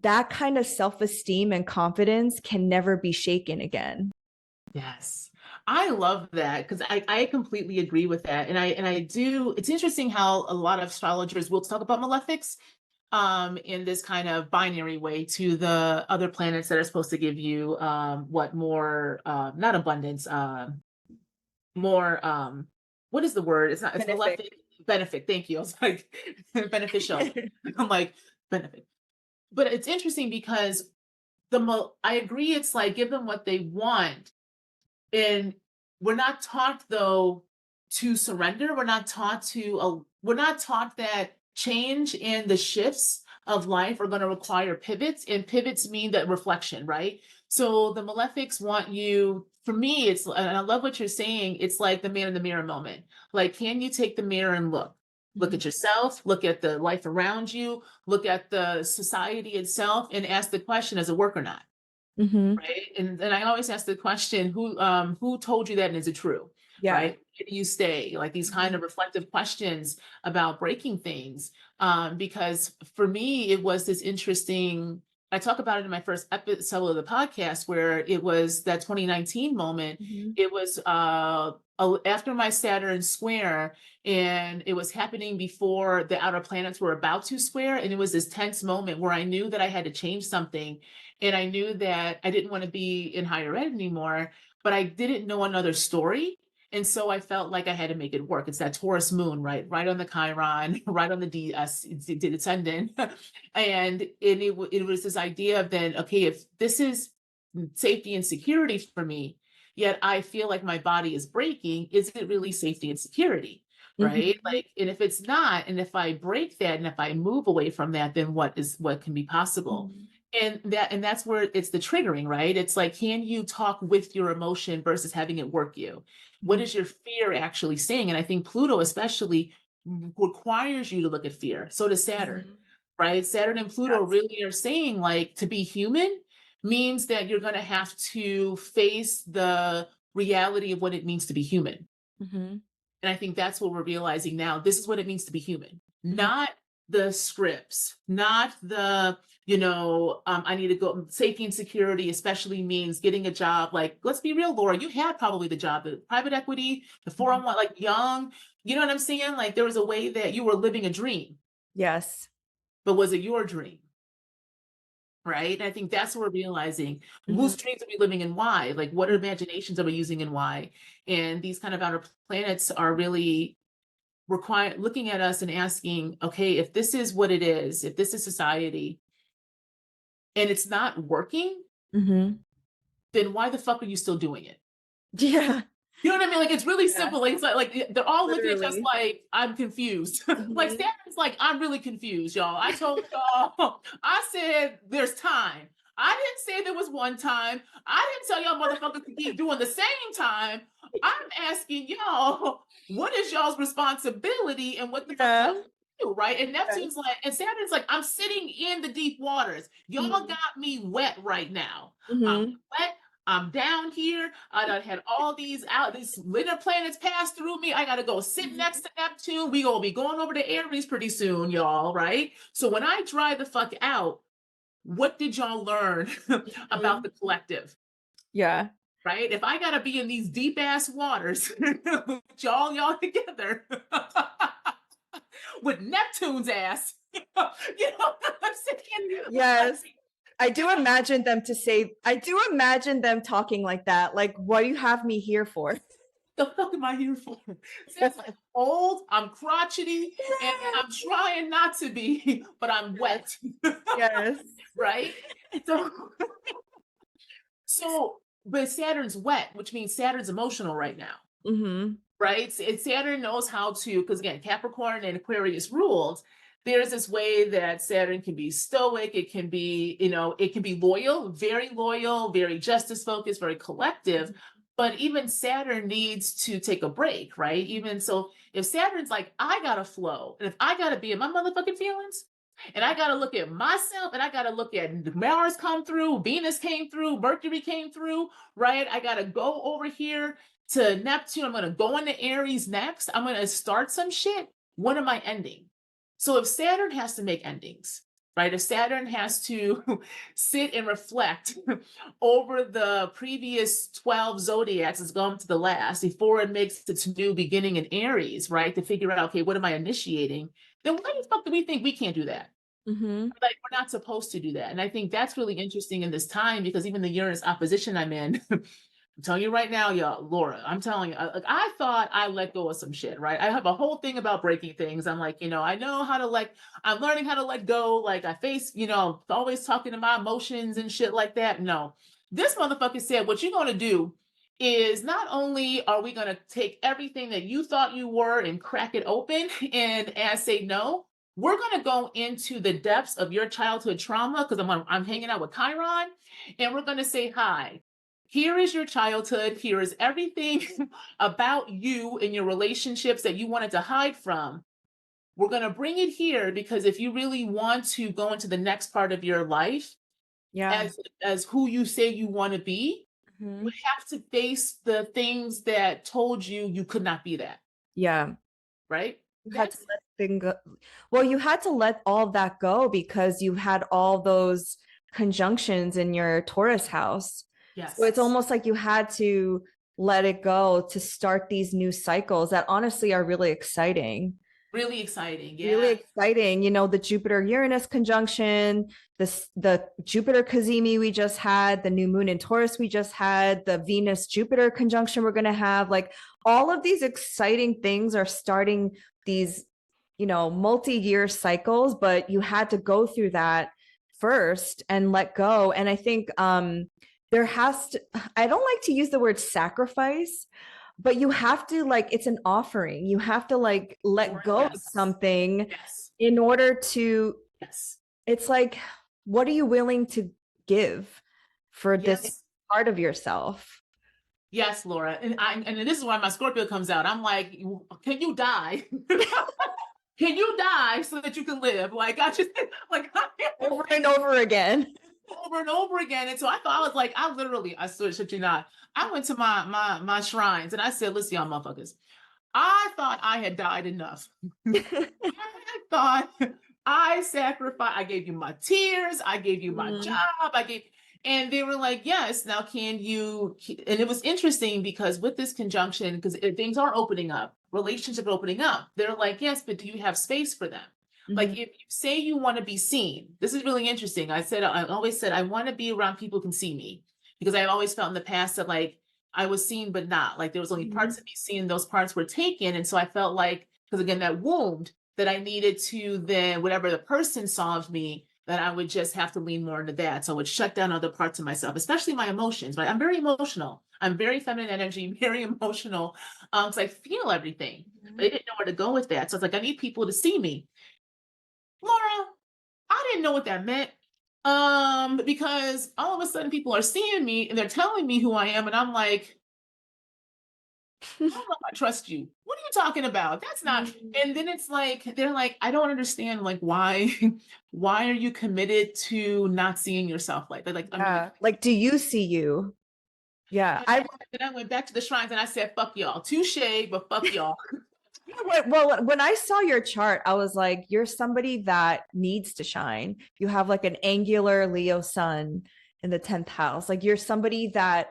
that kind of self-esteem and confidence can never be shaken again. Yes. I love that because I completely agree with that. And I do, it's interesting how a lot of astrologers will talk about malefics in this kind of binary way to the other planets that are supposed to give you what more not abundance, more what is the word? It's not it's Benefit. malefic benefit. Thank you. I was like beneficial. I'm like benefit. But it's interesting because I agree it's like give them what they want. And we're not taught though to surrender. We're not taught that change and the shifts of life are going to require pivots, and pivots mean that reflection, right? So the malefics want you, for me, and I love what you're saying. It's like the man in the mirror moment. Like, can you take the mirror and look at yourself, look at the life around you, look at the society itself, and ask the question, does it work or not? Mm-hmm. Right. And I always ask the question, who told you that and is it true? Yeah. Right. Where do you stay? Like these kind of reflective questions about breaking things. Because for me, it was this interesting, I talk about it in my first episode of the podcast where it was that 2019 moment. Mm-hmm. It was after my Saturn square, and it was happening before the outer planets were about to square. And it was this tense moment where I knew that I had to change something. And I knew that I didn't want to be in higher ed anymore, but I didn't know another story. And so I felt like I had to make it work. It's that Taurus moon, right? Right on the Chiron, right on the descendant. And it was this idea of then, okay, if this is safety and security for me, yet I feel like my body is breaking, is it really safety and security? Right. Mm-hmm. Like, and if it's not, and if I break that and if I move away from that, then what can be possible? Mm-hmm. And that's where it's the triggering, right? It's like, can you talk with your emotion versus having it work you? What is your fear actually saying? And I think Pluto especially requires you to look at fear. So does Saturn, right? Saturn and Pluto Yes. really are saying like to be human means that you're going to have to face the reality of what it means to be human. Mhm. And I think that's what we're realizing now. This is what it means to be human, Mhm. not the scripts, not the, I need to go. Safety and security, especially means getting a job. Like, let's be real, Laura, you had probably the job, the private equity, the Mhm. 401, like young, you know what I'm saying? Like, there was a way that you were living a dream, Yes. but was it your dream? Right. And I think that's what we're realizing. Mhm. Whose dreams are we living and why? Like, what imaginations are we using and why? And these kind of outer planets are really looking at us and asking, okay, if this is what it is, if this is society and it's not working, Mhm. then why the fuck are you still doing it? Yeah. You know what I mean? Like, it's really Yeah. simple. Like, it's like they're all looking at us Literally. like, I'm confused. Like, Mhm. Stanton's like, I'm really confused, y'all. I told y'all, I said there's time. I didn't say there was one time. I didn't tell y'all motherfuckers to keep doing the same time. I'm asking y'all, what is y'all's responsibility and what the fuck do y'all Yeah. do, right? And Yes. Neptune's like, and Saturn's like, I'm sitting in the deep waters. Y'all Mhm. got me wet right now. I'm Mhm. wet. I'm down here. I done had all these lunar planets pass through me. I gotta go sit Mhm. next to Neptune. We gonna be going over to Aries pretty soon, y'all, right? So when I dry the fuck out, what did y'all learn about Mhm. the collective? Yeah. Right? If I gotta be in these deep ass waters with y'all together with Neptune's ass, you know what I'm saying? Like, Yes. I do imagine them talking like that. Like, what do you have me here for? the fuck am I here for? Sounds like old, I'm crotchety, and I'm trying not to be, but I'm Yes. wet. Yes. Right? So so but Saturn's wet, which means Saturn's emotional right now. Mhm. Right? Saturn knows how to, because again, Capricorn and Aquarius ruled. There's this way that Saturn can be stoic, it can be, it can be loyal, very justice focused, very collective. But even Saturn needs to take a break, right? Even so, if Saturn's like, I gotta flow, and if I gotta be in my motherfucking feelings, and I gotta look at myself, and I gotta look at Mars come through, Venus came through, Mercury came through, right? I gotta go over here to Neptune. I'm going to go into Aries next. I'm going to start some shit. When am I ending? So if Saturn has to make endings, right? If Saturn has to sit and reflect over the previous 12 zodiacs, it's going to the last before it makes its new beginning in Aries, right? To figure out, okay, what am I initiating? Then why the fuck do we think we can't do that? Mhm. Like, we're not supposed to do that. And I think that's really interesting in this time because even the Uranus opposition I'm in, I'm telling you right now, y'all, Laura, I'm telling you, like, I thought I let go of some shit, right? I have a whole thing about breaking things. I'm like, I know how to I'm learning how to let go. Like, I face, always talking to my emotions and shit like that. No, this motherfucker said, what you're going to do is not only are we going to take everything that you thought you were and crack it open and say no, we're going to go into the depths of your childhood trauma because I'm hanging out with Chiron and we're going to say hi. Here is your childhood. Here is everything about you and your relationships that you wanted to hide from. We're going to bring it here because if you really want to go into the next part of your life Yeah. as who you say you want to be, you Mhm. have to face the things that told you you could not be that, Yeah. right? You had to That's let things go. Well, you had to let all of that go because you had all those conjunctions in your Taurus house. So yes, it's almost like you had to let it go to start these new cycles that honestly are really exciting. really exciting. Really Yeah. exciting. You know, the Jupiter Uranus conjunction, the Jupiter Cazimi we just had, the new moon in Taurus we just had, the Venus Jupiter conjunction we're going to have. Like all of these exciting things are starting these, multi-year cycles, but you had to go through that first and let go. And I think there has to, I don't like to use the word sacrifice, but you have to, like, it's an offering. You have to like let Lord, go of yes. something Yes. in order to, Yes. it's like, what are you willing to give for this Yes. part of yourself? Yes, Laura. And this is why my Scorpio comes out. I'm like, can you die? can you die so that you can live? Like I just like Over and over again. over and over again. And so I thought I was like, I literally, I stood shit you not. I went to my shrines and I said, listen, y'all motherfuckers. I thought I had died enough. I thought I sacrificed, I gave you my tears, I gave you my Mm, job, and they were like, yes, now can you, and it was interesting because with this conjunction, because things are opening up, relationships are opening up, they're like, yes, but do you have space for them? Like mhm, if you say you want to be seen, this is really interesting. I always said, I want to be around people who can see me because I've always felt in the past that like I was seen, but not like there was only parts mhm, of me seen, those parts were taken. And so I felt like, because again, that wound that I needed to then, whatever the person saw of me, that I would just have to lean more into that. So I would shut down other parts of myself, especially my emotions, right? I'm very emotional. I'm very feminine energy, very emotional. Because I feel everything. But I mhm. didn't know where to go with that. So it's like I need people to see me. Laura, I didn't know what that meant. Because all of a sudden people are seeing me and they're telling me who I am, and I'm like, I don't know if I trust you. What are you talking about? That's not. Mm, And then it's like they're like, I don't understand. Like, why, why are you committed to not seeing yourself like? I'm like, yeah. Like, do you see you? Yeah. and then I went back to the shrines and I said, fuck y'all. Touche, but fuck y'all. Well, when I saw your chart, I was like, you're somebody that needs to shine. You have like an angular Leo sun in the 10th house. Like you're somebody that,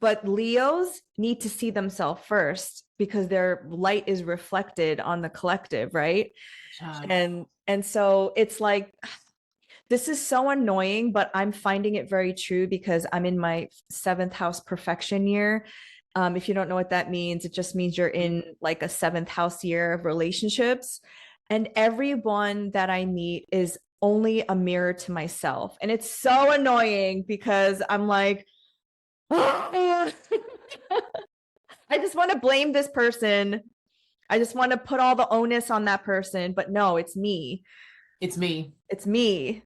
but Leos need to see themselves first because their light is reflected on the collective, right? Child. And so it's like this is so annoying, but I'm finding it very true because I'm in my 7th house perfection year. If you don't know what that means, it just means you're in like a 7th house year of relationships. And everyone that I meet is only a mirror to myself. And it's so annoying because I'm like, I just want to blame this person. I just want to put all the onus on that person. But no, it's me. It's me. It's me.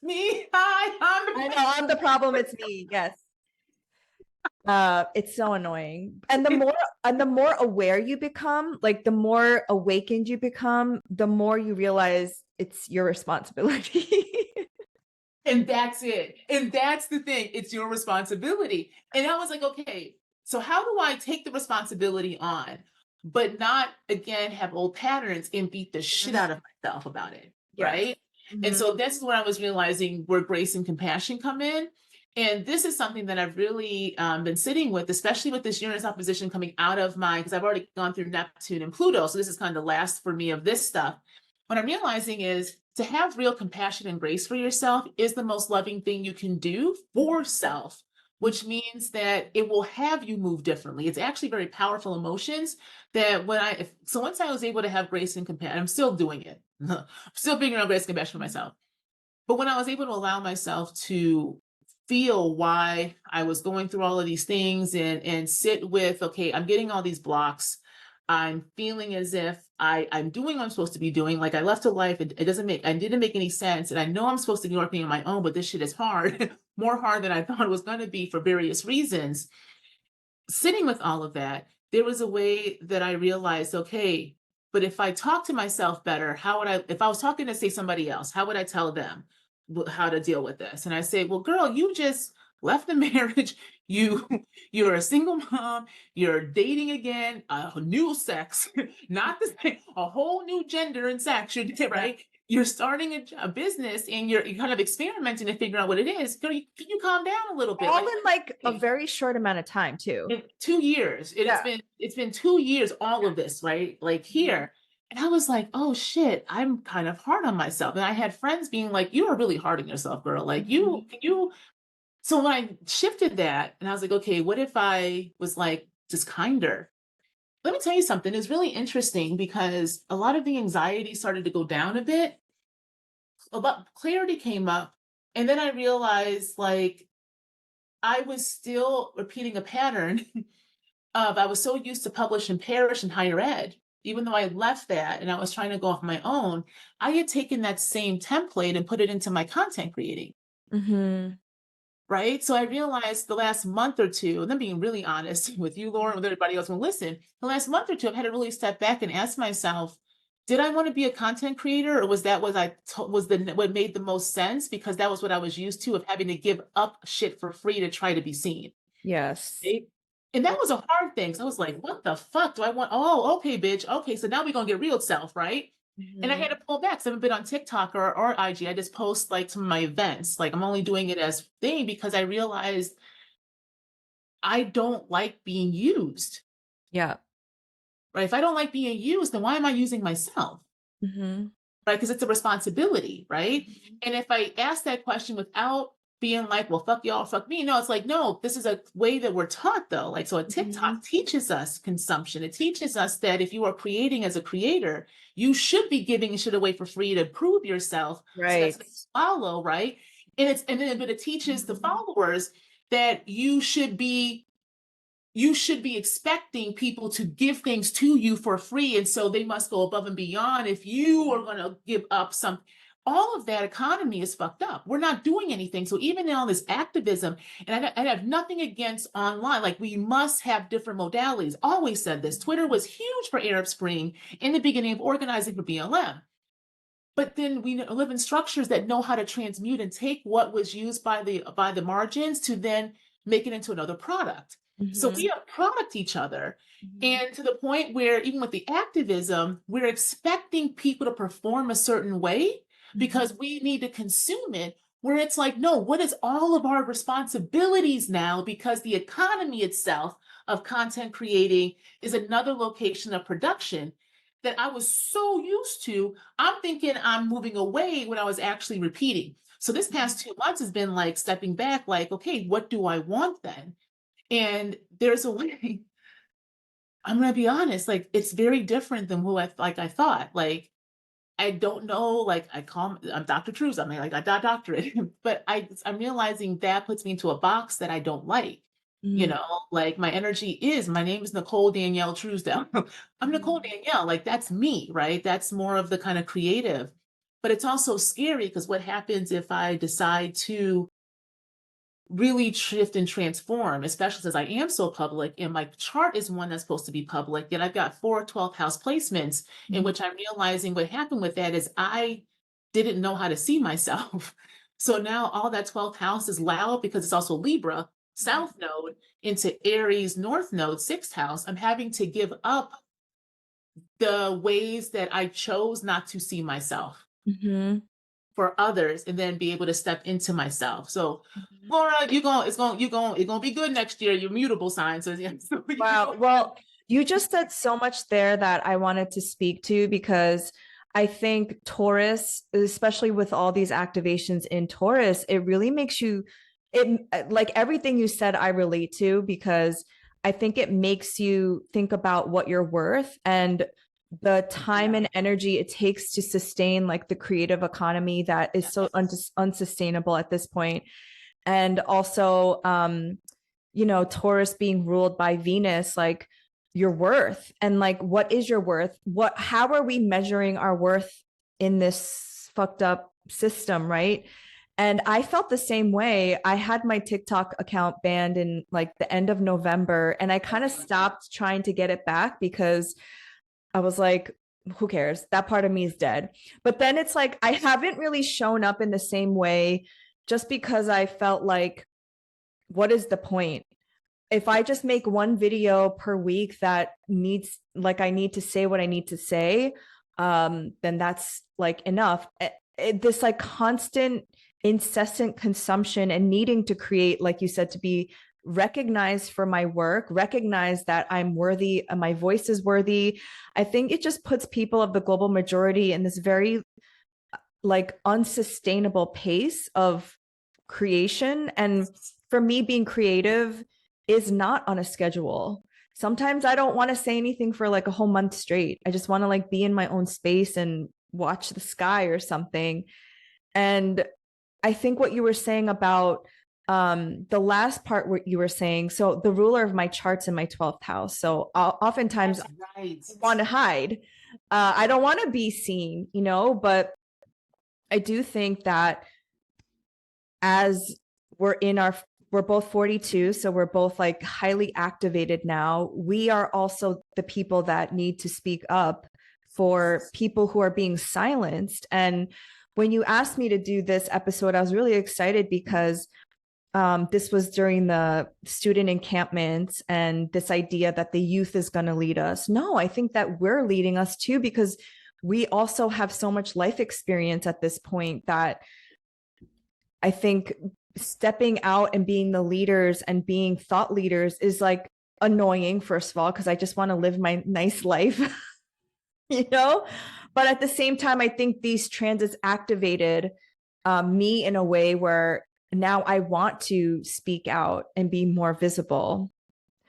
Me. Hi. I know I'm the problem. It's me. Yes. It's so annoying. And the more aware you become, like the more awakened you become, the more you realize it's your responsibility. And that's it. And that's the thing. It's your responsibility. And I was like, okay, so how do I take the responsibility on, but not again have old patterns and beat the shit out of myself about it? Yes. Right. And Mhm. so this is where I was realizing where grace and compassion come in. And this is something that I've really been sitting with, especially with this Uranus opposition coming out of my, because I've already gone through Neptune and Pluto. So this is kind of the last for me of this stuff. What I'm realizing is to have real compassion and grace for yourself is the most loving thing you can do for self, which means that it will have you move differently. It's actually very powerful emotions that so once I was able to have grace and compassion, I'm still doing it. I'm still figuring out grace and compassion for myself. But when I was able to allow myself to feel why I was going through all of these things and sit with, okay, I'm getting all these blocks. I'm feeling as if I'm doing what I'm supposed to be doing. Like I left a life, it didn't make any sense. And I know I'm supposed to be working on my own, but this shit is hard, more hard than I thought it was going to be for various reasons. Sitting with all of that, there was a way that I realized, okay, but if I talk to myself better, if I was talking to say somebody else, how would I tell them how to deal with this? And I say, well, girl, you just left the marriage. You, you're a single mom. You're dating again, a new sex, not the same, a whole new gender and sex. Right. You're starting a business and you're kind of experimenting to figure out what it is. Girl, can you calm down a little bit? All Like, in like a very short amount of time too. in 2 years. Yeah. It's been 2 years, all of this, right? Like Mhm. here. And I was like, oh shit, I'm kind of hard on myself. And I had friends being like, you are really hard on yourself, girl. Like Mhm. you. So when I shifted that and I was like, okay, what if I was like just kinder? Let me tell you something. It's really interesting because a lot of the anxiety started to go down a bit. A lot clarity came up. And then I realized like I was still repeating a pattern of I was so used to publish and perish in higher ed. Even though I left that and I was trying to go off my own, I had taken that same template and put it into my content creating. Mhm. Right. So I realized the last month or two, and I'm being really honest with you, Lauren, with everybody else who will listen, the last month or two, I've had to really step back and ask myself, did I want to be a content creator, or was that what what made the most sense, because that was what I was used to, of having to give up shit for free to try to be seen. Yes. Right? And that was a hard thing. So I was like, what the fuck do I want? Oh, okay, bitch. Okay, so now we're gonna get real self, right? And I Mhm. had to pull back. So I haven't been on TikTok or IG. I just post like to my events. Like I'm only doing it as thing because I realized I don't like being used. Yeah. Right? If I don't like being used, then why am I using myself? Mhm. Right? Because it's a responsibility, right? Mhm. And if I ask that question without being like, well, fuck y'all, fuck me, no, it's like, no, this is a way that we're taught though. Like, so a Mhm. TikTok teaches us consumption. It teaches us that if you are creating as a creator, you should be giving shit away for free to prove yourself. So that's Right. what you follow, right? But it teaches the followers that you should be expecting people to give things to you for free. And so they must go above and beyond if you are going to give up some. All of that economy is fucked up. We're not doing anything. So even in all this activism, and I have nothing against online, like we must have different modalities. Always said this. Twitter was huge for Arab Spring in the beginning of organizing for BLM. But then we live in structures that know how to transmute and take what was used by the margins to then make it into another product. So we Mhm. have product each other. Mhm. And to the point where even with the activism, we're expecting people to perform a certain way Mhm. because we need to consume it. Where it's like, no, what is all of our responsibilities now? Because the economy itself of content creating is another location of production that I was so used to. I'm thinking I'm moving away when I was actually repeating. So this past 2 months has been like stepping back, like, okay, what do I want then? And there's a way. I'm gonna be honest, like it's very different than who I thought. Like I don't know, like I'm Dr. Trues, I'm like I got doctorate, but I'm realizing that puts me into a box that I don't like. You Mhm. know, like my name is Nicole Danielle Truesdale. I'm Nicole Mhm. Danielle, like that's me, right? That's more of the kind of creative. But it's also scary because what happens if I decide to really shift and transform, especially since I am so public and my chart is one that's supposed to be public, yet I've got 4 12th house placements in Mhm. which I'm realizing what happened with that is I didn't know how to see myself. So now all that 12th house is loud because it's also Libra, South node into Aries, North node, 6th house. I'm having to give up the ways that I chose not to see myself Mhm. for others and then be able to step into myself. So, Mhm. Laura, it's gonna be good next year. You're mutable sign, so yeah, so you're Wow. gonna be good. Well, you just said so much there that I wanted to speak to because I think Taurus, especially with all these activations in Taurus, it really makes you like everything you said I relate to because I think it makes you think about what you're worth and the time Yeah. and energy it takes to sustain like the creative economy that is so Yes. unsustainable at this point. And also Taurus being ruled by Venus, like your worth and like what is your worth? How are we measuring our worth in this fucked up system, right? And I felt the same way. I had my TikTok account banned in like the end of November, and I kind of stopped trying to get it back because I was like, who cares? That part of me is dead. But then it's like, I haven't really shown up in the same way just because I felt like, what is the point? If I just make one video per week that needs like I need to say what I need to say, then that's like enough. This like constant, incessant consumption and needing to create, like you said, to be recognized for my work, recognize that I'm worthy, my voice is worthy. I think it just puts people of the global majority in this very like unsustainable pace of creation. And for me, being creative is not on a schedule. Sometimes I don't want to say anything for like a whole month straight. I just want to like be in my own space and watch the sky or something. And I think what you were saying about the last part what you were saying, so the ruler of my charts in my 12th house. So oftentimes That's right. I want to hide. I don't want to be seen, but I do think that as we're in our we're both 42, so we're both like highly activated now. We are also the people that need to speak up for people who are being silenced. And when you asked me to do this episode, I was really excited because this was during the student encampments and this idea that the youth is going to lead us. No, I think that we're leading us too, because we also have so much life experience at this point that I think stepping out and being the leaders and being thought leaders is like annoying, first of all, because I just want to live my nice life, you know? But at the same time, I think these transits activated me in a way where now I want to speak out and be more visible.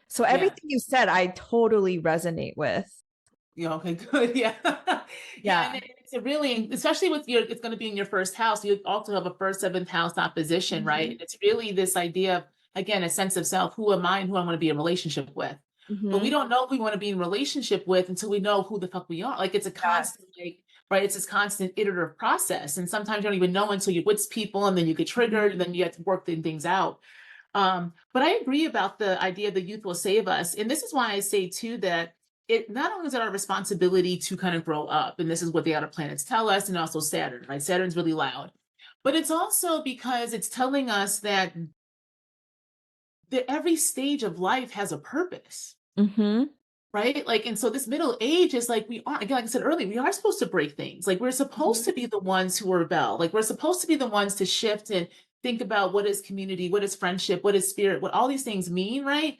So Yeah. everything you said, I totally resonate with. Yeah, okay, good. Yeah. Yeah, and it's a really, especially with your, it's going to be in your first house. You also have a first seventh house opposition, right? Mhm. And it's really this idea of, again, a sense of self. Who am I and who I want to be in relationship with? But we Mhm. don't know who we want to be in relationship with until we know who the fuck we are. Like it's a Yes. constant, like, right? It's this constant iterative process. And sometimes you don't even know until you're with people and then you get triggered and then you have to work things out. But I agree about the idea the youth will save us. And this is why I say too that it not only is it our responsibility to kind of grow up, and this is what the outer planets tell us, and also Saturn, right? Saturn's really loud. But it's also because it's telling us that every stage of life has a purpose. Mhm. Right? Like, and so this middle age is like, we are, again, like I said earlier, we are supposed to break things. Like, we're supposed to be the ones who rebel. Like, we're supposed to be the ones to shift and think about what is community, what is friendship, what is spirit, what all these things mean, right?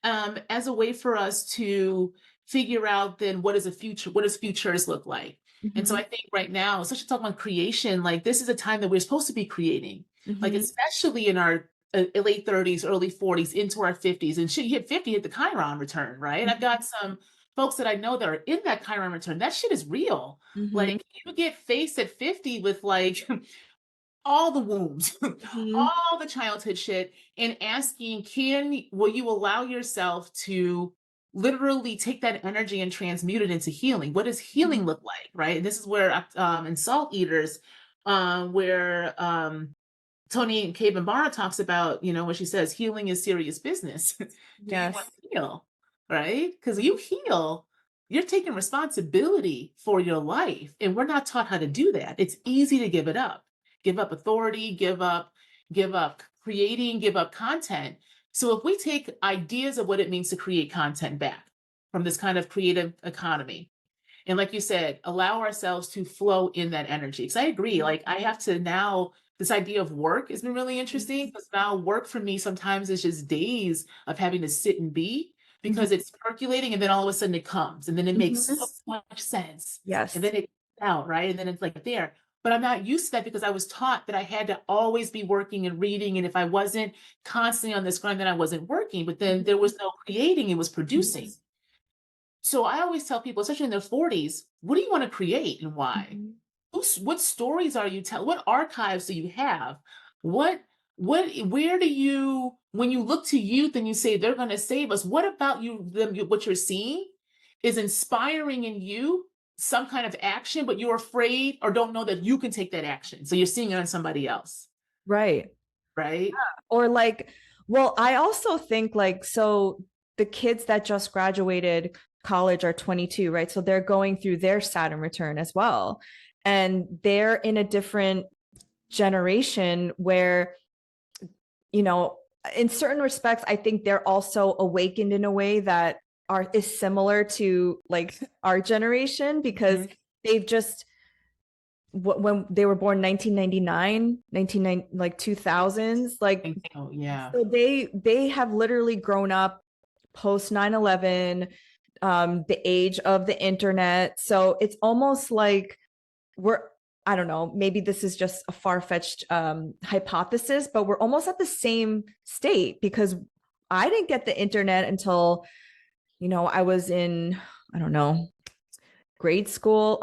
As a way for us to figure out then what is a future, what does futures look like? And so Mhm. I think right now, especially talking about creation, like this is a time that we're supposed to be creating, like Mhm. especially in our late 30s, early 40s, into our 50s. And shit, you hit 50, hit the Chiron return, right? I've got some folks that I know that are in that Chiron return. That shit is real. Mhm. Like you get faced at 50 with like all the wounds, Mhm. all the childhood shit, and asking, will you allow yourself to literally take that energy and transmute it into healing? What does healing look like, right? And this is where in Salt Eaters, where Tony Kaban talks about, when she says healing is serious business. Do you want Yes. to heal? Right? Because you heal, you're taking responsibility for your life. And we're not taught how to do that. It's easy to give it up. Give up authority, give up creating, give up content. So if we take ideas of what it means to create content back from this kind of creative economy, and like you said, allow ourselves to flow in that energy. Because I agree, like I have to now, this idea of work has been really interesting because now work for me sometimes is just days of having to sit and be Mhm. because it's percolating and then all of a sudden it comes and then it makes so Mhm. much sense. And Yes. then it's out, right? And then it's like there. But I'm not used to that because I was taught that I had to always be working and reading. And if I wasn't constantly on this grind, then I wasn't working. But then there was no creating, it was producing. So I always tell people, especially in their 40s, what do you want to create and why? Mhm. What stories are you telling? What archives do you have? What where do you, when you look to youth and you say they're going to save us, what about what you're seeing is inspiring in you some kind of action, but you're afraid or don't know that you can take that action. So you're seeing it on somebody else, Right. right? Or like, well, I also think like, so the kids that just graduated college are 22, right? So they're going through their Saturn return as well. And they're in a different generation where, you know, in certain respects, I think they're also awakened in a way that is similar to like our generation because Mhm. they've just when they were born 1999 1990 like 2000s like Oh, yeah. so they have literally grown up post 9/11, the age of the internet. So it's almost like we're, I don't know, maybe this is just a far-fetched hypothesis, but we're almost at the same state because I didn't get the internet until, I was in, I don't know, grade school,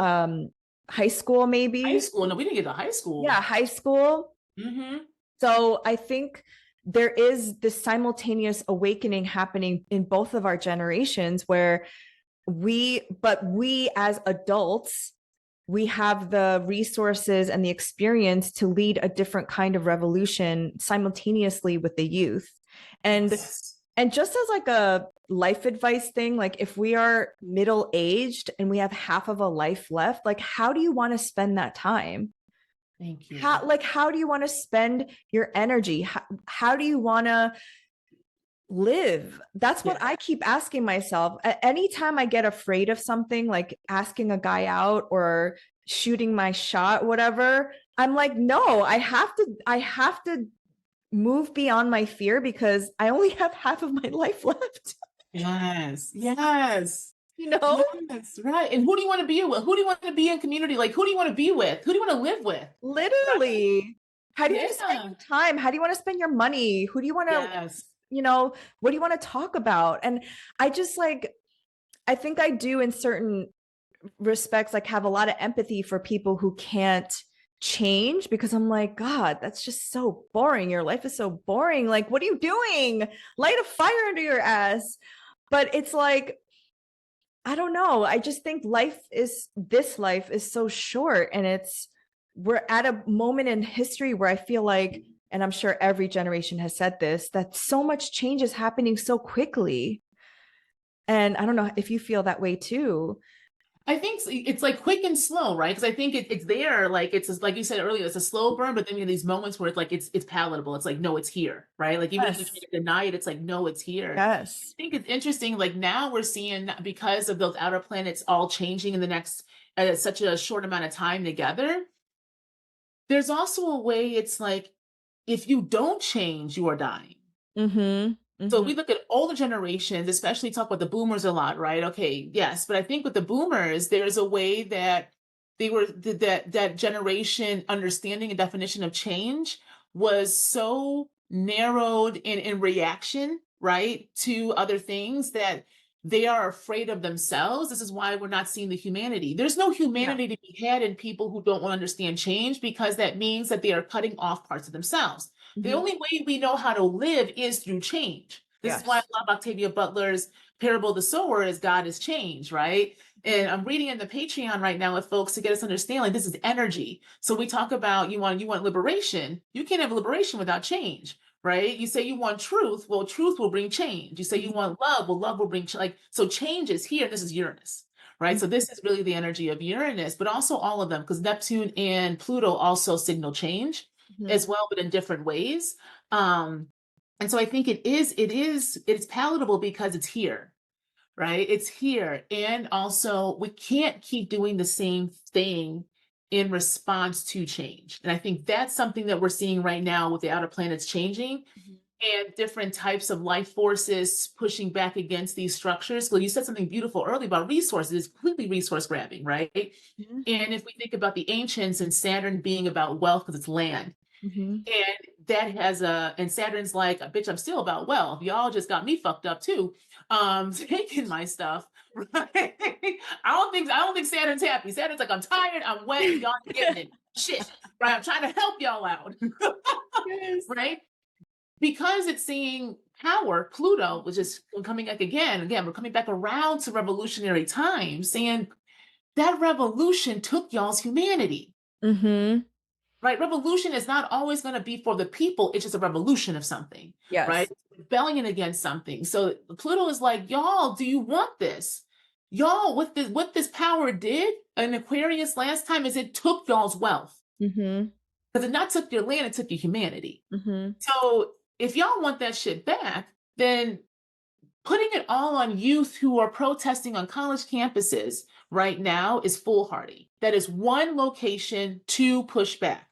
high school High maybe. school. No, we didn't get to high Yeah, school. high school. Hmm. So I think there is this simultaneous awakening happening in both of our generations where we as adults, we have the resources and the experience to lead a different kind of revolution simultaneously with the youth. And Yes. And just as like a life advice thing, like if we are middle aged and we have half of a life left, like how do you want to spend that time? Thank you. How do you want to spend your energy? How do you want to live? That's what Yeah. I keep asking myself. Anytime I get afraid of something, like asking a guy out or shooting my shot, whatever, I'm like, no, I have to move beyond my fear because I only have half of my life left. Yes. Yes. You know, Yes. Right. And who do you want to be with? Who do you want to be in community? Like, who do you want to be with? Who do you want to live with? Right. literally. How do you want to spend Yeah. your time? How do you want to spend your money? Who do you want to, Yes. what do you want to talk about? And I just like, I think I do in certain respects, like have a lot of empathy for people who can't change because I'm like, God, that's just so boring. Your life is so boring. Like, what are you doing? Light a fire under your ass. But it's like, I don't know. I just think this life is so short and we're at a moment in history where I feel like, and I'm sure every generation has said this, that so much change is happening so quickly. And I don't know if you feel that way too. I think it's like quick and slow, right? Because I think it's there, like like you said earlier, it's a slow burn, but then you have these moments where it's like it's palatable. It's like, no, it's here, right? Like even if you try Yes. to deny it, it's like, no, it's here. Yes. I think it's interesting. Like now we're seeing because of those outer planets all changing in the next such a short amount of time together. There's also a way it's like if you don't change, you are dying. Mm-hmm. So Mm-hmm. we look at older generations, especially talk about the boomers a lot, right? Okay, yes, but I think with the boomers, there's a way that that generation understanding and definition of change was so narrowed in reaction, right, to other things that they are afraid of themselves. This is why we're not seeing the humanity. There's no Yeah. humanity to be had in people who don't want to understand change because that means that they are cutting off parts of themselves. The Mm-hmm. only way we know how to live is through change. This is why I Yes. love Octavia Butler's parable of the sower is God is change, right? And I'm reading in the Patreon right now with folks to get us to understand like this is energy. So we talk about you want liberation. You can't have liberation without change, right? You say you want truth, well, truth will bring change. You say you want love, well, love will bring like so change is here. This is Uranus, right? So this is really the energy of Uranus, but also all of them because Neptune and Pluto also signal change Mm-hmm. as well, but in different ways. Um, and so I think it's palatable because it's here, right? It's here. And also we can't keep doing the same thing in response to change. And I think that's something that we're seeing right now with the outer planets changing and different types of life forces pushing back against these structures. Well, you said something beautiful earlier about resources, it's completely resource grabbing, right? Mm-hmm. And if we think about the ancients and Saturn being about wealth because it's land, Mm-hmm. and that has and Saturn's like, bitch, I'm still about wealth. Y'all just got me fucked up too. Taking my stuff, right? I don't think Saturn's happy. Saturn's like, I'm tired, I'm wet, and y'all ain't getting it. Shit. Right. I'm trying to help y'all out. Yes. Right? Because it's seeing power, Pluto, which is coming back again. Again, we're coming back around to revolutionary times, saying that revolution took y'all's humanity. Mm-hmm. Right? Revolution is not always going to be for the people. It's just a revolution of something, right? Yes. Rebellion against something. So Pluto is like, y'all, do you want this? Y'all, what this power did in Aquarius last time is it took y'all's wealth. Mm-hmm. Because it not took your land, it took your humanity. Mm-hmm. So if y'all want that shit back, then putting it all on youth who are protesting on college campuses right now is foolhardy. That is one location to push back.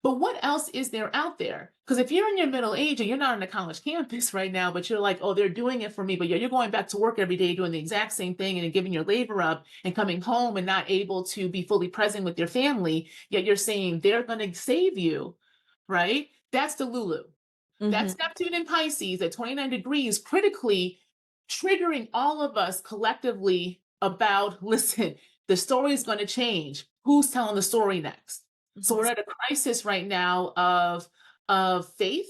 But what else is there out there? Because if you're in your middle age and you're not on a college campus right now, but you're like, oh, they're doing it for me, but you're going back to work every day doing the exact same thing and giving your labor up and coming home and not able to be fully present with your family, yet you're saying they're going to save you, right? That's the Lulu. Mm-hmm. That's Neptune and Pisces at 29 degrees, critically triggering all of us collectively about listen, the story is going to change. Who's telling the story next? So Mm-hmm. we're at a crisis right now of faith,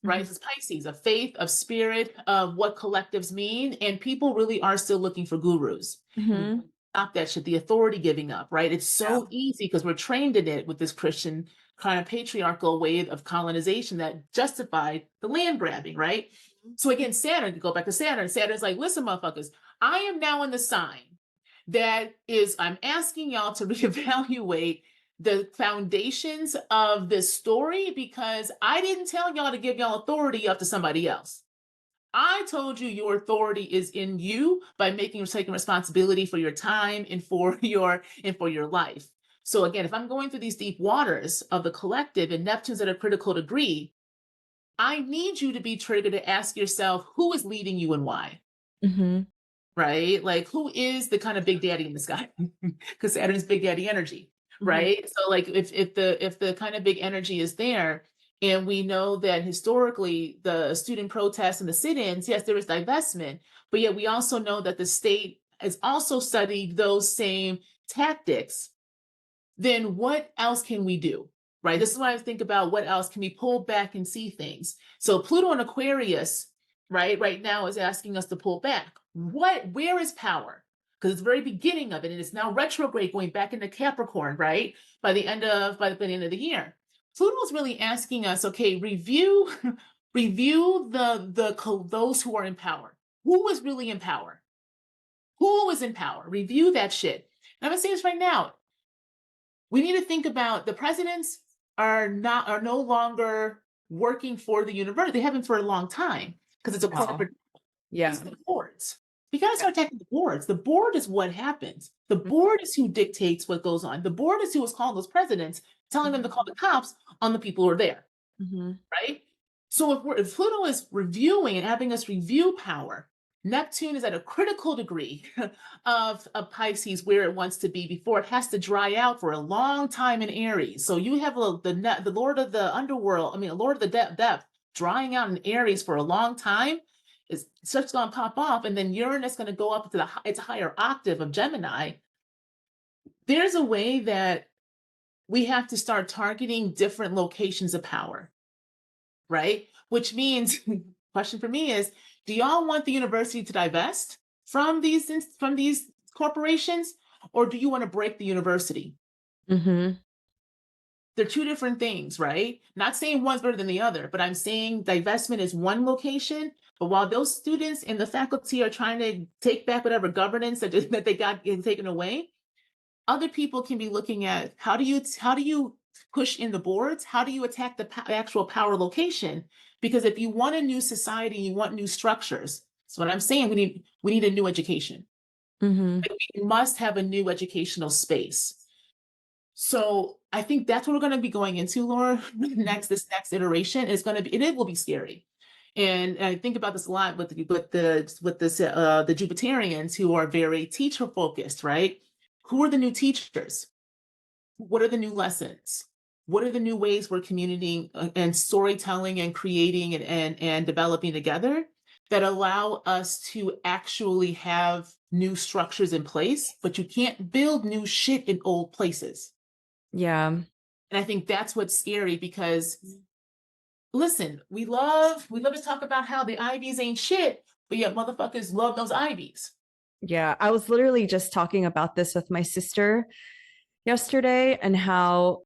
right? Mm-hmm. This is Pisces, of faith, of spirit, of what collectives mean, and people really are still looking for gurus. Mm-hmm. Stop that shit, the authority giving up, right? It's Yeah. so easy because we're trained in it with this Christian kind of patriarchal way of colonization that justified the land grabbing, right? So again, Saturn, to go back to Saturn, Saturn's like, listen, motherfuckers, I am now in the sign that is, I'm asking y'all to reevaluate the foundations of this story because I didn't tell y'all to give y'all authority up to somebody else. I told you your authority is in you by taking responsibility for your time and for your life. So again, if I'm going through these deep waters of the collective and Neptune's at a critical degree, I need you to be triggered to ask yourself who is leading you and why. Mm-hmm. Right? Like who is the kind of big daddy in the sky? Because Saturn's big daddy energy, right? Mm-hmm. So like if the kind of big energy is there, and we know that historically the student protests and the sit-ins, yes, there is divestment, but yet we also know that the state has also studied those same tactics. Then what else can we do? Right? This is when I think about what else can we pull back and see things. So Pluto and Aquarius, right now is asking us to pull back. Where is power? Because it's the very beginning of it, and it's now retrograde going back into Capricorn, right? By the end of the year. Pluto is really asking us, okay, review those who are in power. Who is really in power? Who is in power? Review that shit. And I'm gonna say this right now. We need to think about the presidents are no longer working for the university. They haven't for a long time because it's a corporate. Yeah. It's the boards. We got to start attacking the boards. The board is what happens. The board is who dictates what goes on. The board is who is calling those presidents, telling them to call the cops on the people who are there. Mm-hmm. Right? So if Pluto is reviewing and having us review power, Neptune is at a critical degree of Pisces where it wants to be before it has to dry out for a long time in Aries. So you have the Lord of the underworld, Lord of the depth, drying out in Aries for a long time. Stuff's going to pop off, and then Uranus going to go up to its higher octave of Gemini. There's a way that we have to start targeting different locations of power, right? Which means, question for me is, do y'all want the university to divest from these corporations, or do you want to break the university? Mm-hmm. They're two different things, right? Not saying one's better than the other, but I'm saying divestment is one location. But while those students and the faculty are trying to take back whatever governance that they got taken away, other people can be looking at how do you push in the boards? How do you attack the actual power location? Because if you want a new society, you want new structures. So what I'm saying, we need a new education. Mm-hmm. Like, we must have a new educational space. So I think that's what we're going to be going into, Laura. This next iteration is going to be, it will be scary. And I think about this a lot with the Jupiterians who are very teacher focused, right? Who are the new teachers? What are the new lessons? What are the new ways we're communicating and storytelling and creating and developing together that allow us to actually have new structures in place? But you can't build new shit in old places. Yeah. And I think that's what's scary because, listen, we love to talk about how the Ivies ain't shit, but yet motherfuckers love those Ivies. Yeah. I was literally just talking about this with my sister yesterday and how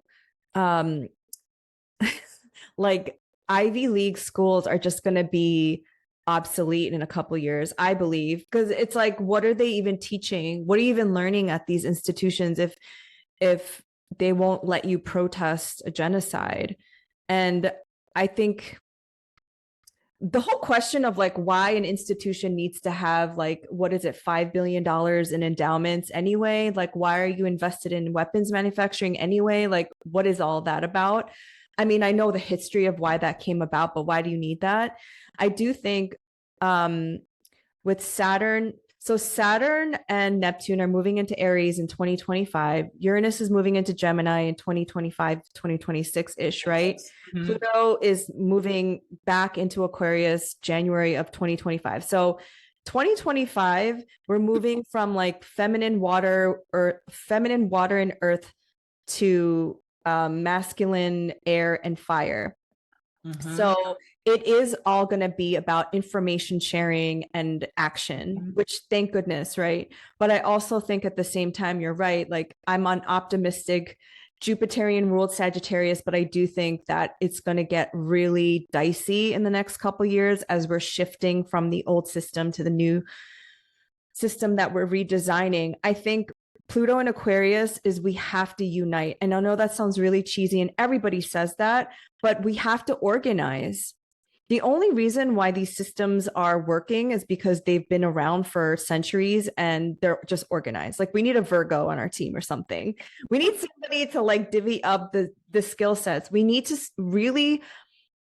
like Ivy League schools are just going to be obsolete in a couple years, I believe, because it's like, what are they even teaching? What are you even learning at these institutions if they won't let you protest a genocide? And I think the whole question of like why an institution needs to have like what is it, $5 billion in endowments anyway, like why are you invested in weapons manufacturing anyway, like what is all that about? I mean, I know the history of why that came about, but why do you need that? I do think with Saturn, so Saturn and Neptune are moving into Aries in 2025. Uranus is moving into Gemini in 2025, 2026-ish, right? Mm-hmm. Pluto is moving back into Aquarius January of 2025. So 2025, we're moving from like feminine water and earth to masculine air and fire. Mm-hmm. So it is all going to be about information sharing and action, which thank goodness, right? But I also think at the same time, you're right. Like I'm on optimistic Jupiterian ruled Sagittarius, but I do think that it's going to get really dicey in the next couple years as we're shifting from the old system to the new system that we're redesigning. I think Pluto and Aquarius is we have to unite. And I know that sounds really cheesy and everybody says that, but we have to organize. The only reason why these systems are working is because they've been around for centuries and they're just organized. Like we need a Virgo on our team or something. We need somebody to like divvy up the skill sets. We need to really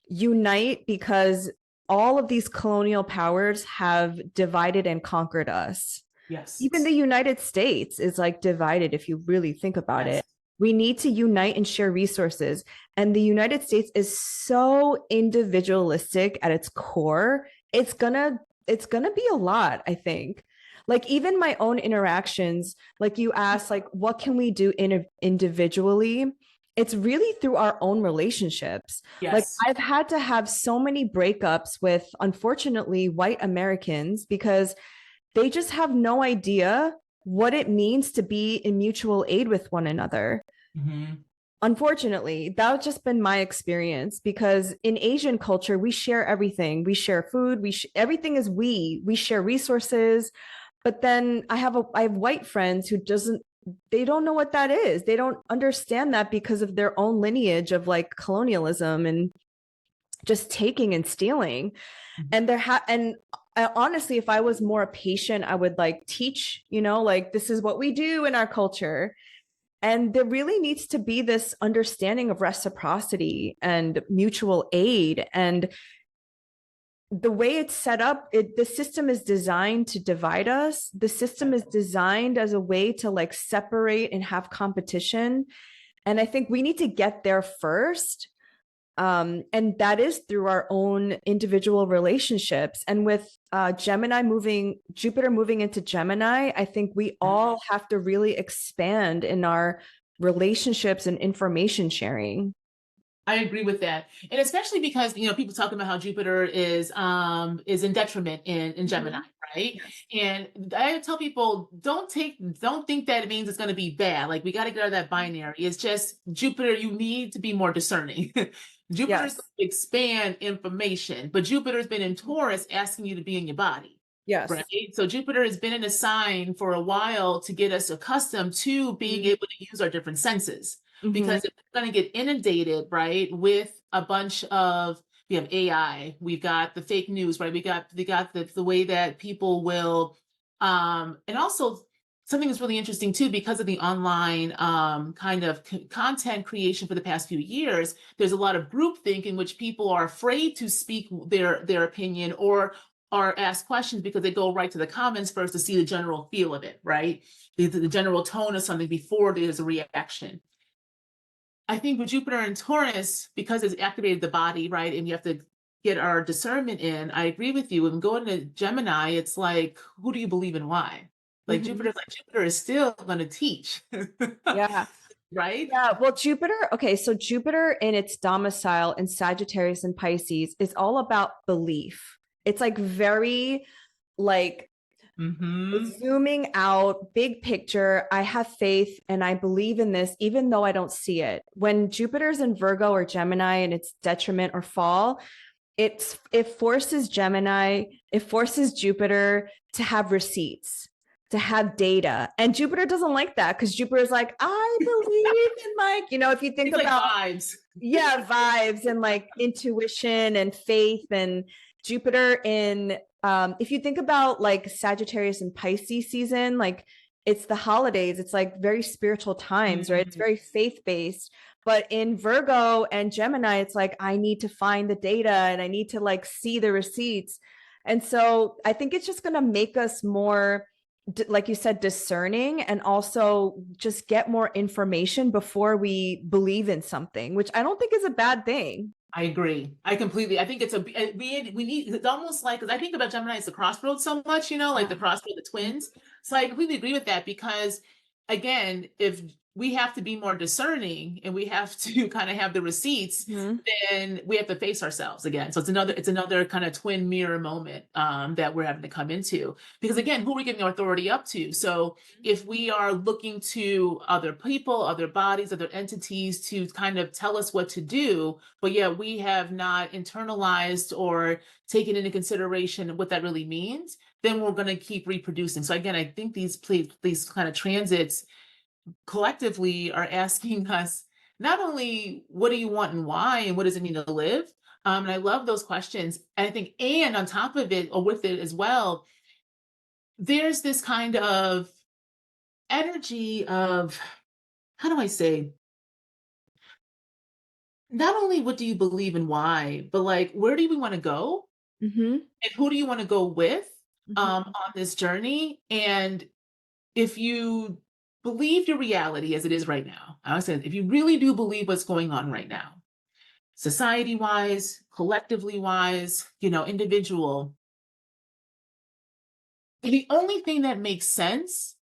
unite because all of these colonial powers have divided and conquered us. Yes. Even the United States is like divided if you really think about it. We need to unite and share resources. And the United States is so individualistic at its core. It's gonna be a lot, I think. Like even my own interactions, like you asked, like what can we do individually? It's really through our own relationships. Yes. Like I've had to have so many breakups with, unfortunately, white Americans because they just have no idea what it means to be in mutual aid with one another. Mm-hmm. Unfortunately, that's just been my experience because in Asian culture, we share everything. We share food. Everything is we share resources. But then I have white friends who they don't know what that is. They don't understand that because of their own lineage of like colonialism and just taking and stealing. Mm-hmm. And honestly, if I was more patient, I would like teach, like this is what we do in our culture. And there really needs to be this understanding of reciprocity and mutual aid. And the way it's set up, the system is designed to divide us. The system is designed as a way to like separate and have competition. And I think we need to get there first. And that is through our own individual relationships. And with Jupiter moving into Gemini, I think we all have to really expand in our relationships and information sharing. I agree with that. And especially because, people talking about how Jupiter is in detriment in Gemini, right? And I tell people, don't think that it means it's going to be bad. Like we got to get out of that binary. It's just Jupiter, you need to be more discerning. Jupiter's going to expand information, but Jupiter's been in Taurus asking you to be in your body. Yes. Right. So Jupiter has been in a sign for a while to get us accustomed to being able to use our different senses. Because if we're going to get inundated, right, with a bunch of, we have AI, we've got the fake news, right? We got the way that people will, and also something that's really interesting too, because of the online kind of content creation for the past few years, there's a lot of groupthink in which people are afraid to speak their opinion or ask questions because they go right to the comments first to see the general feel of it, right? The general tone of something before there's a reaction. I think with Jupiter and Taurus, because it's activated the body, right, and you have to get our discernment in, I agree with you. When going to Gemini, it's like, who do you believe and why? Like Jupiter is still going to teach. Yeah. Right? Yeah. Well, so Jupiter in its domicile in Sagittarius and Pisces is all about belief. It's like very like zooming out, big picture. I have faith and I believe in this, even though I don't see it. When Jupiter's in Virgo or Gemini and it's detriment or fall, it forces Jupiter to have receipts, to have data. And Jupiter doesn't like that because Jupiter's like, I believe in like, if you think it's about like vibes. Yeah, vibes and like intuition and faith. And Jupiter in if you think about like Sagittarius and Pisces season, like it's the holidays, it's like very spiritual times, right? It's very faith-based. But in Virgo and Gemini, it's like I need to find the data and I need to like see the receipts. And so I think it's just going to make us more, like you said, discerning, and also just get more information before we believe in something, which I don't think is a bad thing. I agree. I think it's we need, it's almost like, because I think about Gemini as the crossroads so much, like the crossroad, the twins. So I completely agree with that because, again, if we have to be more discerning and we have to kind of have the receipts, Mhm. then we have to face ourselves again. So it's another kind of twin mirror moment that we're having to come into, because again, who are we giving our authority up to? So if we are looking to other people, other bodies, other entities to kind of tell us what to do, but yet we have not internalized or taken into consideration what that really means, then we're going to keep reproducing. So again, I think these kind of transits collectively are asking us not only what do you want and why and what does it mean to live, and I love those questions. And I think, and on top of it or with it as well, there's this kind of energy of, how do I say, not only what do you believe and why, but like where do we want to go Mhm. and who do you want to go with Mhm. on this journey. And if you believe your reality as it is right now, I would say if you really do believe what's going on right now, society wise, collectively wise, individual, the only thing that makes sense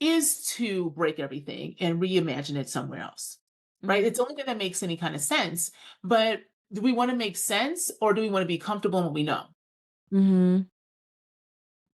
is to break everything and reimagine it somewhere else, right? Mhm. It's the only thing that makes any kind of sense. But do we want to make sense or do we want to be comfortable in what we know? Mhm.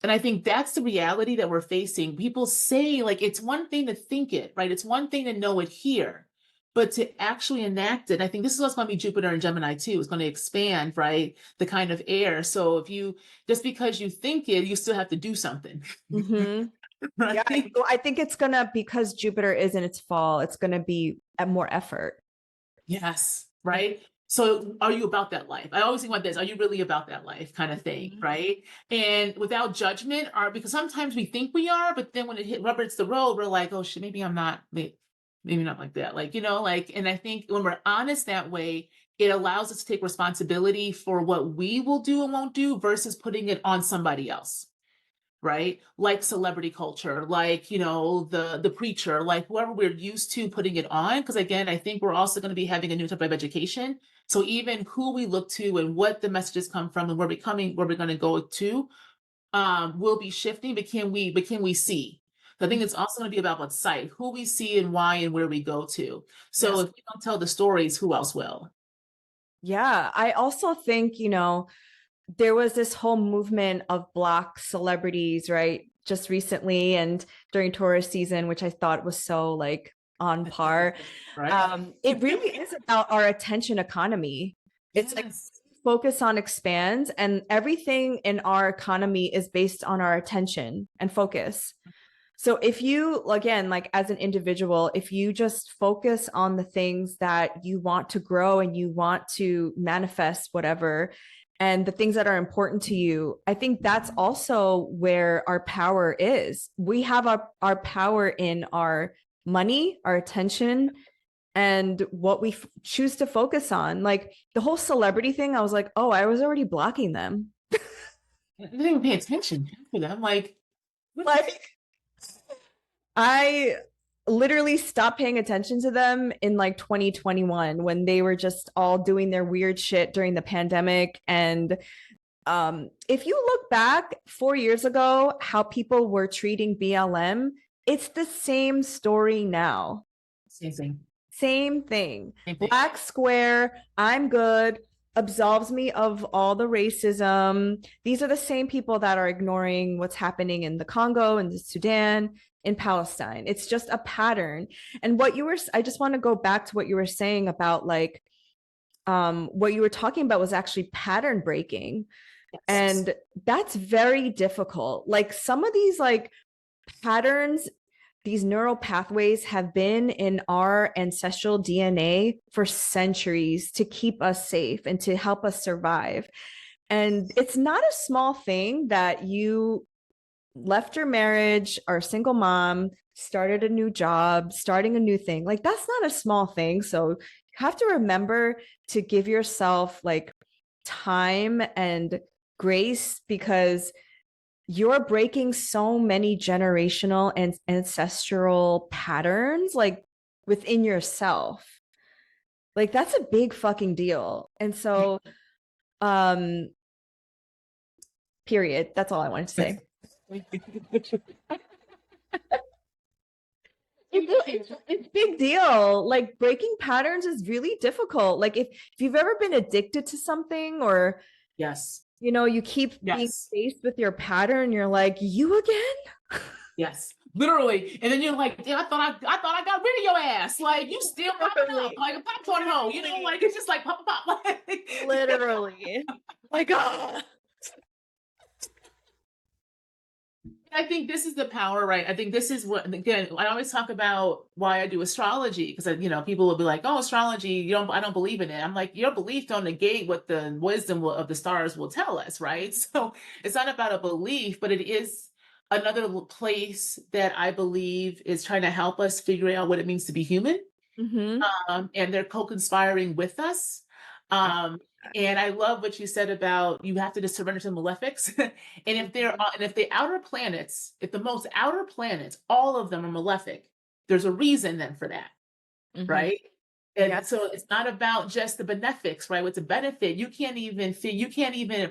And I think that's the reality that we're facing. People say, like, it's one thing to think it, right? It's one thing to know it here, but to actually enact it, I think this is what's going to be Jupiter and Gemini too. It's going to expand, right? The kind of air. So if you, just because you think it, you still have to do something, Mhm. Yeah, right? I think it's gonna, because Jupiter is in its fall, it's gonna be at more effort. Yes, right? So are you about that life? I always think about this. Are you really about that life kind of thing, Mhm. right? And without judgment, are because sometimes we think we are, but then when it hit rubber hits the road, we're like, oh shit, maybe I'm not, maybe not like that. Like, like, and I think when we're honest that way, it allows us to take responsibility for what we will do and won't do versus putting it on somebody else, right? Like celebrity culture, like, the preacher, like whoever we're used to putting it on. Because again, I think we're also going to be having a new type of education. So even who we look to and what the messages come from and where we're going to go to, will be shifting, but can we see? So I think it's also going to be about sight, who we see and why and where we go to. So Yes. if we don't tell the stories, who else will? Yeah, I also think, there was this whole movement of Black celebrities, right? Just recently and during tourist season, which I thought was so like on par. Right? It really is about our attention economy. It's like Yes. focus on expands, and everything in our economy is based on our attention and focus. So if you, again, like as an individual, if you just focus on the things that you want to grow and you want to manifest whatever, and the things that are important to you, I think that's also where our power is. We have our power in our money, our attention, and what we choose to focus on. Like the whole celebrity thing, I was like, oh, I was already blocking them. I didn't even pay attention to them. Like, what? Like I literally stopped paying attention to them in like 2021 when they were just all doing their weird shit during the pandemic. And if you look back 4 years ago, how people were treating BLM, it's the same story now. Same thing. Same thing. Same thing. Black square, I'm good, absolves me of all the racism. These are the same people that are ignoring what's happening in the Congo and the Sudan, in Palestine. It's just a pattern. And I just want to go back to what you were saying about like, what you were talking about was actually pattern breaking. Yes. And that's very difficult. Like some of these like patterns, these neural pathways have been in our ancestral DNA for centuries to keep us safe and to help us survive. And it's not a small thing that you left your marriage, are a single mom, started a new job, starting a new thing. Like that's not a small thing. So you have to remember to give yourself like time and grace, because you're breaking so many generational and ancestral patterns like within yourself. Like that's a big fucking deal. And so um period. That's all I wanted to say. It's big deal. Like breaking patterns is really difficult. Like if you've ever been addicted to something or Yes. you keep being Yes. faced with your pattern, you're like, you again? Yes. Literally. And then you're like, damn, I thought I got rid of your ass. Like you still popping up Literally. like a popcorn hole, like it's just like pop, pop, pop. Literally. My God. I think this is the power, right? I think this is what, again, I always talk about why I do astrology because, people will be like, oh, astrology, I don't believe in it. I'm like, your belief don't negate what the wisdom of the stars will tell us, right? So it's not about a belief, but it is another place that I believe is trying to help us figure out what it means to be human. Mm-hmm. And they're co-conspiring with us. Um, and I love what you said about you have to just surrender to malefics. And if the outer planets, if the most outer planets, all of them are malefic, there's a reason then for that, Mm-hmm. right? Yeah. And so it's not about just the benefics, right? What's a benefit? You can't even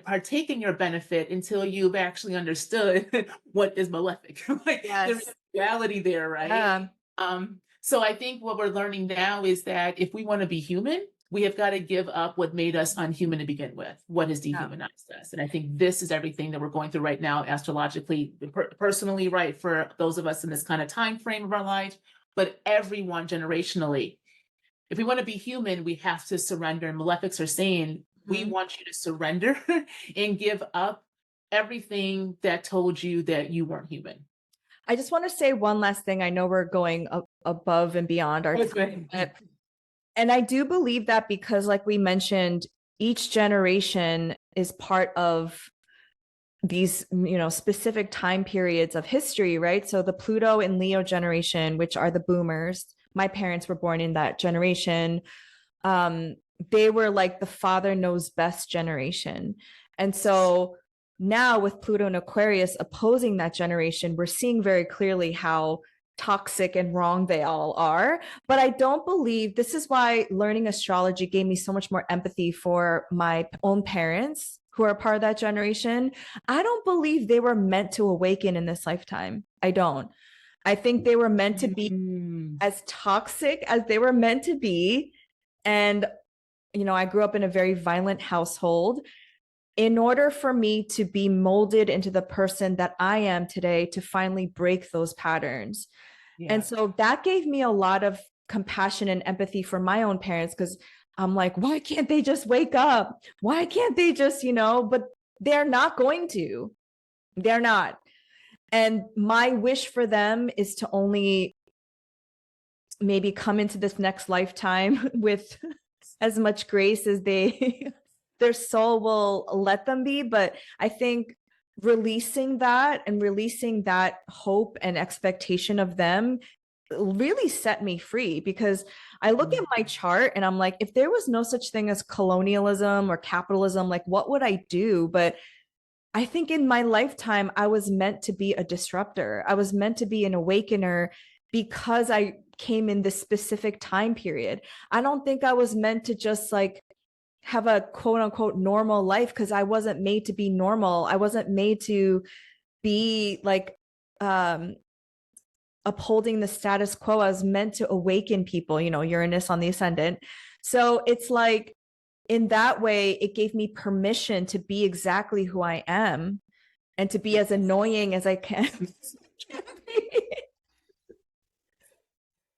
partake in your benefit until you've actually understood what is malefic. Like there's Yes. reality there, right? Yeah. So I think what we're learning now is that if we want to be human, we have got to give up what made us unhuman to begin with, what has Yeah. dehumanized us. And I think this is everything that we're going through right now, astrologically, personally, right, for those of us in this kind of time frame of our life, but everyone generationally. If we want to be human, we have to surrender. And malefics are saying, we Mhm. want you to surrender and give up everything that told you that you weren't human. I just want to say one last thing. I know we're going above and beyond our time, and I do believe that because, like we mentioned, each generation is part of these, specific time periods of history, right? So the Pluto and Leo generation, which are the boomers, my parents were born in that generation. um they were like the father knows best generation. And so now with Pluto and Aquarius opposing that generation, we're seeing very clearly how toxic and wrong they all are. But I don't believe, this is why learning astrology gave me so much more empathy for my own parents who are part of that generation. I don't believe they were meant to awaken in this lifetime. I don't. I think they were meant to be Mm. as toxic as they were meant to be. And, I grew up in a very violent household. In order for me to be molded into the person that I am today, to finally break those patterns. And Yeah. so that gave me a lot of compassion and empathy for my own parents, because I'm like, why can't they just wake up? Why can't they just, but they're not going to. They're not. And my wish for them is to only maybe come into this next lifetime with as much grace as their soul will let them be. But I think releasing that hope and expectation of them really set me free, because I look at my chart and I'm like, if there was no such thing as colonialism or capitalism, like what would I do? But I think in my lifetime, I was meant to be a disruptor. I was meant to be an awakener because I came in this specific time period. I don't think I was meant to just like have a quote unquote normal life, because I wasn't made to be normal. I wasn't made to be like upholding the status quo. I was meant to awaken people, Uranus on the ascendant. So it's like, in that way, it gave me permission to be exactly who I am and to be as annoying as I can.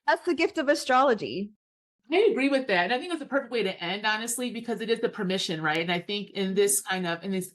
That's the gift of astrology. I agree with that. And I think it's a perfect way to end, honestly, because it is the permission, right? And I think in this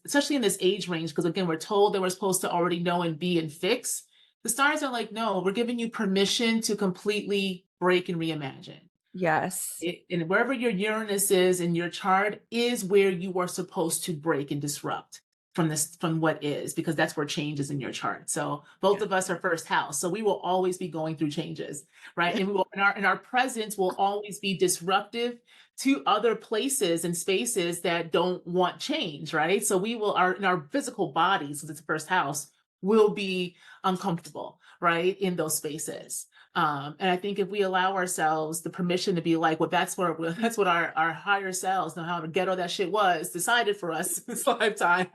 especially in this age range, because again, we're told that we're supposed to already know and be and fix. The stars are like, no, we're giving you permission to completely break and reimagine. Yes. And wherever your Uranus is in your chart is where you are supposed to break and disrupt from what is, because that's where change is in your chart. So both of us are first house, so we will always be going through changes, right? And we will, and our presence will always be disruptive to other places and spaces that don't want change, right? So we will, in our physical bodies, since it's first house, will be uncomfortable, right, in those spaces. And I think if we allow ourselves the permission to be like, well, that's what our higher selves know how to ghetto that shit was decided for us this lifetime.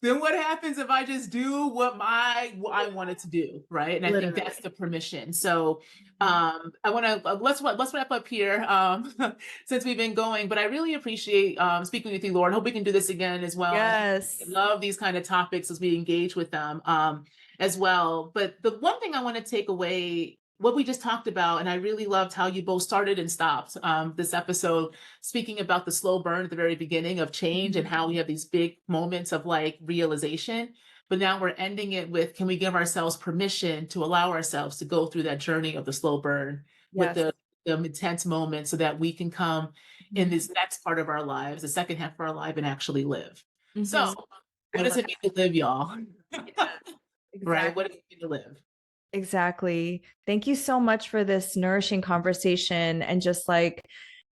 then what happens if I just do what I wanted to do, right? And I think that's Literally. the permission. So I want to let's wrap up here since we've been going. But I really appreciate speaking with you, Lauren. Hope we can do this again as well. I Yes. love these kind of topics as we engage with them as well. But the one thing I want to take away, what we just talked about, and I really loved how you both started and stopped this episode, speaking about the slow burn at the very beginning of change and how we have these big moments of like realization. But now we're ending it with, can we give ourselves permission to allow ourselves to go through that journey of the slow burn with Yes. the intense moments so that we can come in this next part of our lives, the second half of our life, and actually live. So, Mhm. I what does love it mean to live, y'all? Yes, Right? What does exactly. it mean to live? Exactly. Thank you so much for this nourishing conversation and just like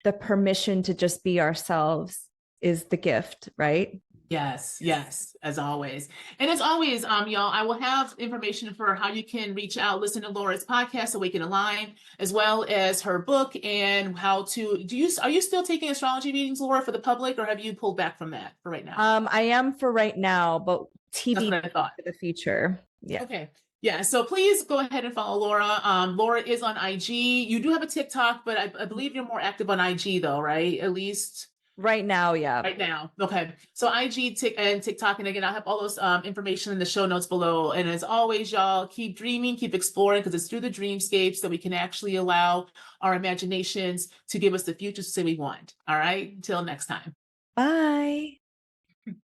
the permission to just be ourselves is the gift, right? Yes, Yes. yes, as always. And as always, y'all, I will have information for how you can reach out, listen to Laura's podcast, Awaken Align, as well as her book and how to are you still taking astrology readings, Laura, for the public, or have you pulled back from that for right now? I am for right now, but That's TBD what I thought. for the future. Yeah. Okay. Yeah. So please go ahead and follow Laura. Laura is on IG. You do have a TikTok, but I believe you're more active on IG though, right? At least Right now, yeah. right now. Okay. So IG, and TikTok, and again, I'll have all those information in the show notes below. And as always, y'all, keep dreaming, keep exploring, because it's through the dreamscapes that we can actually allow our imaginations to give us the futures that we want. All right. Until next time. Bye.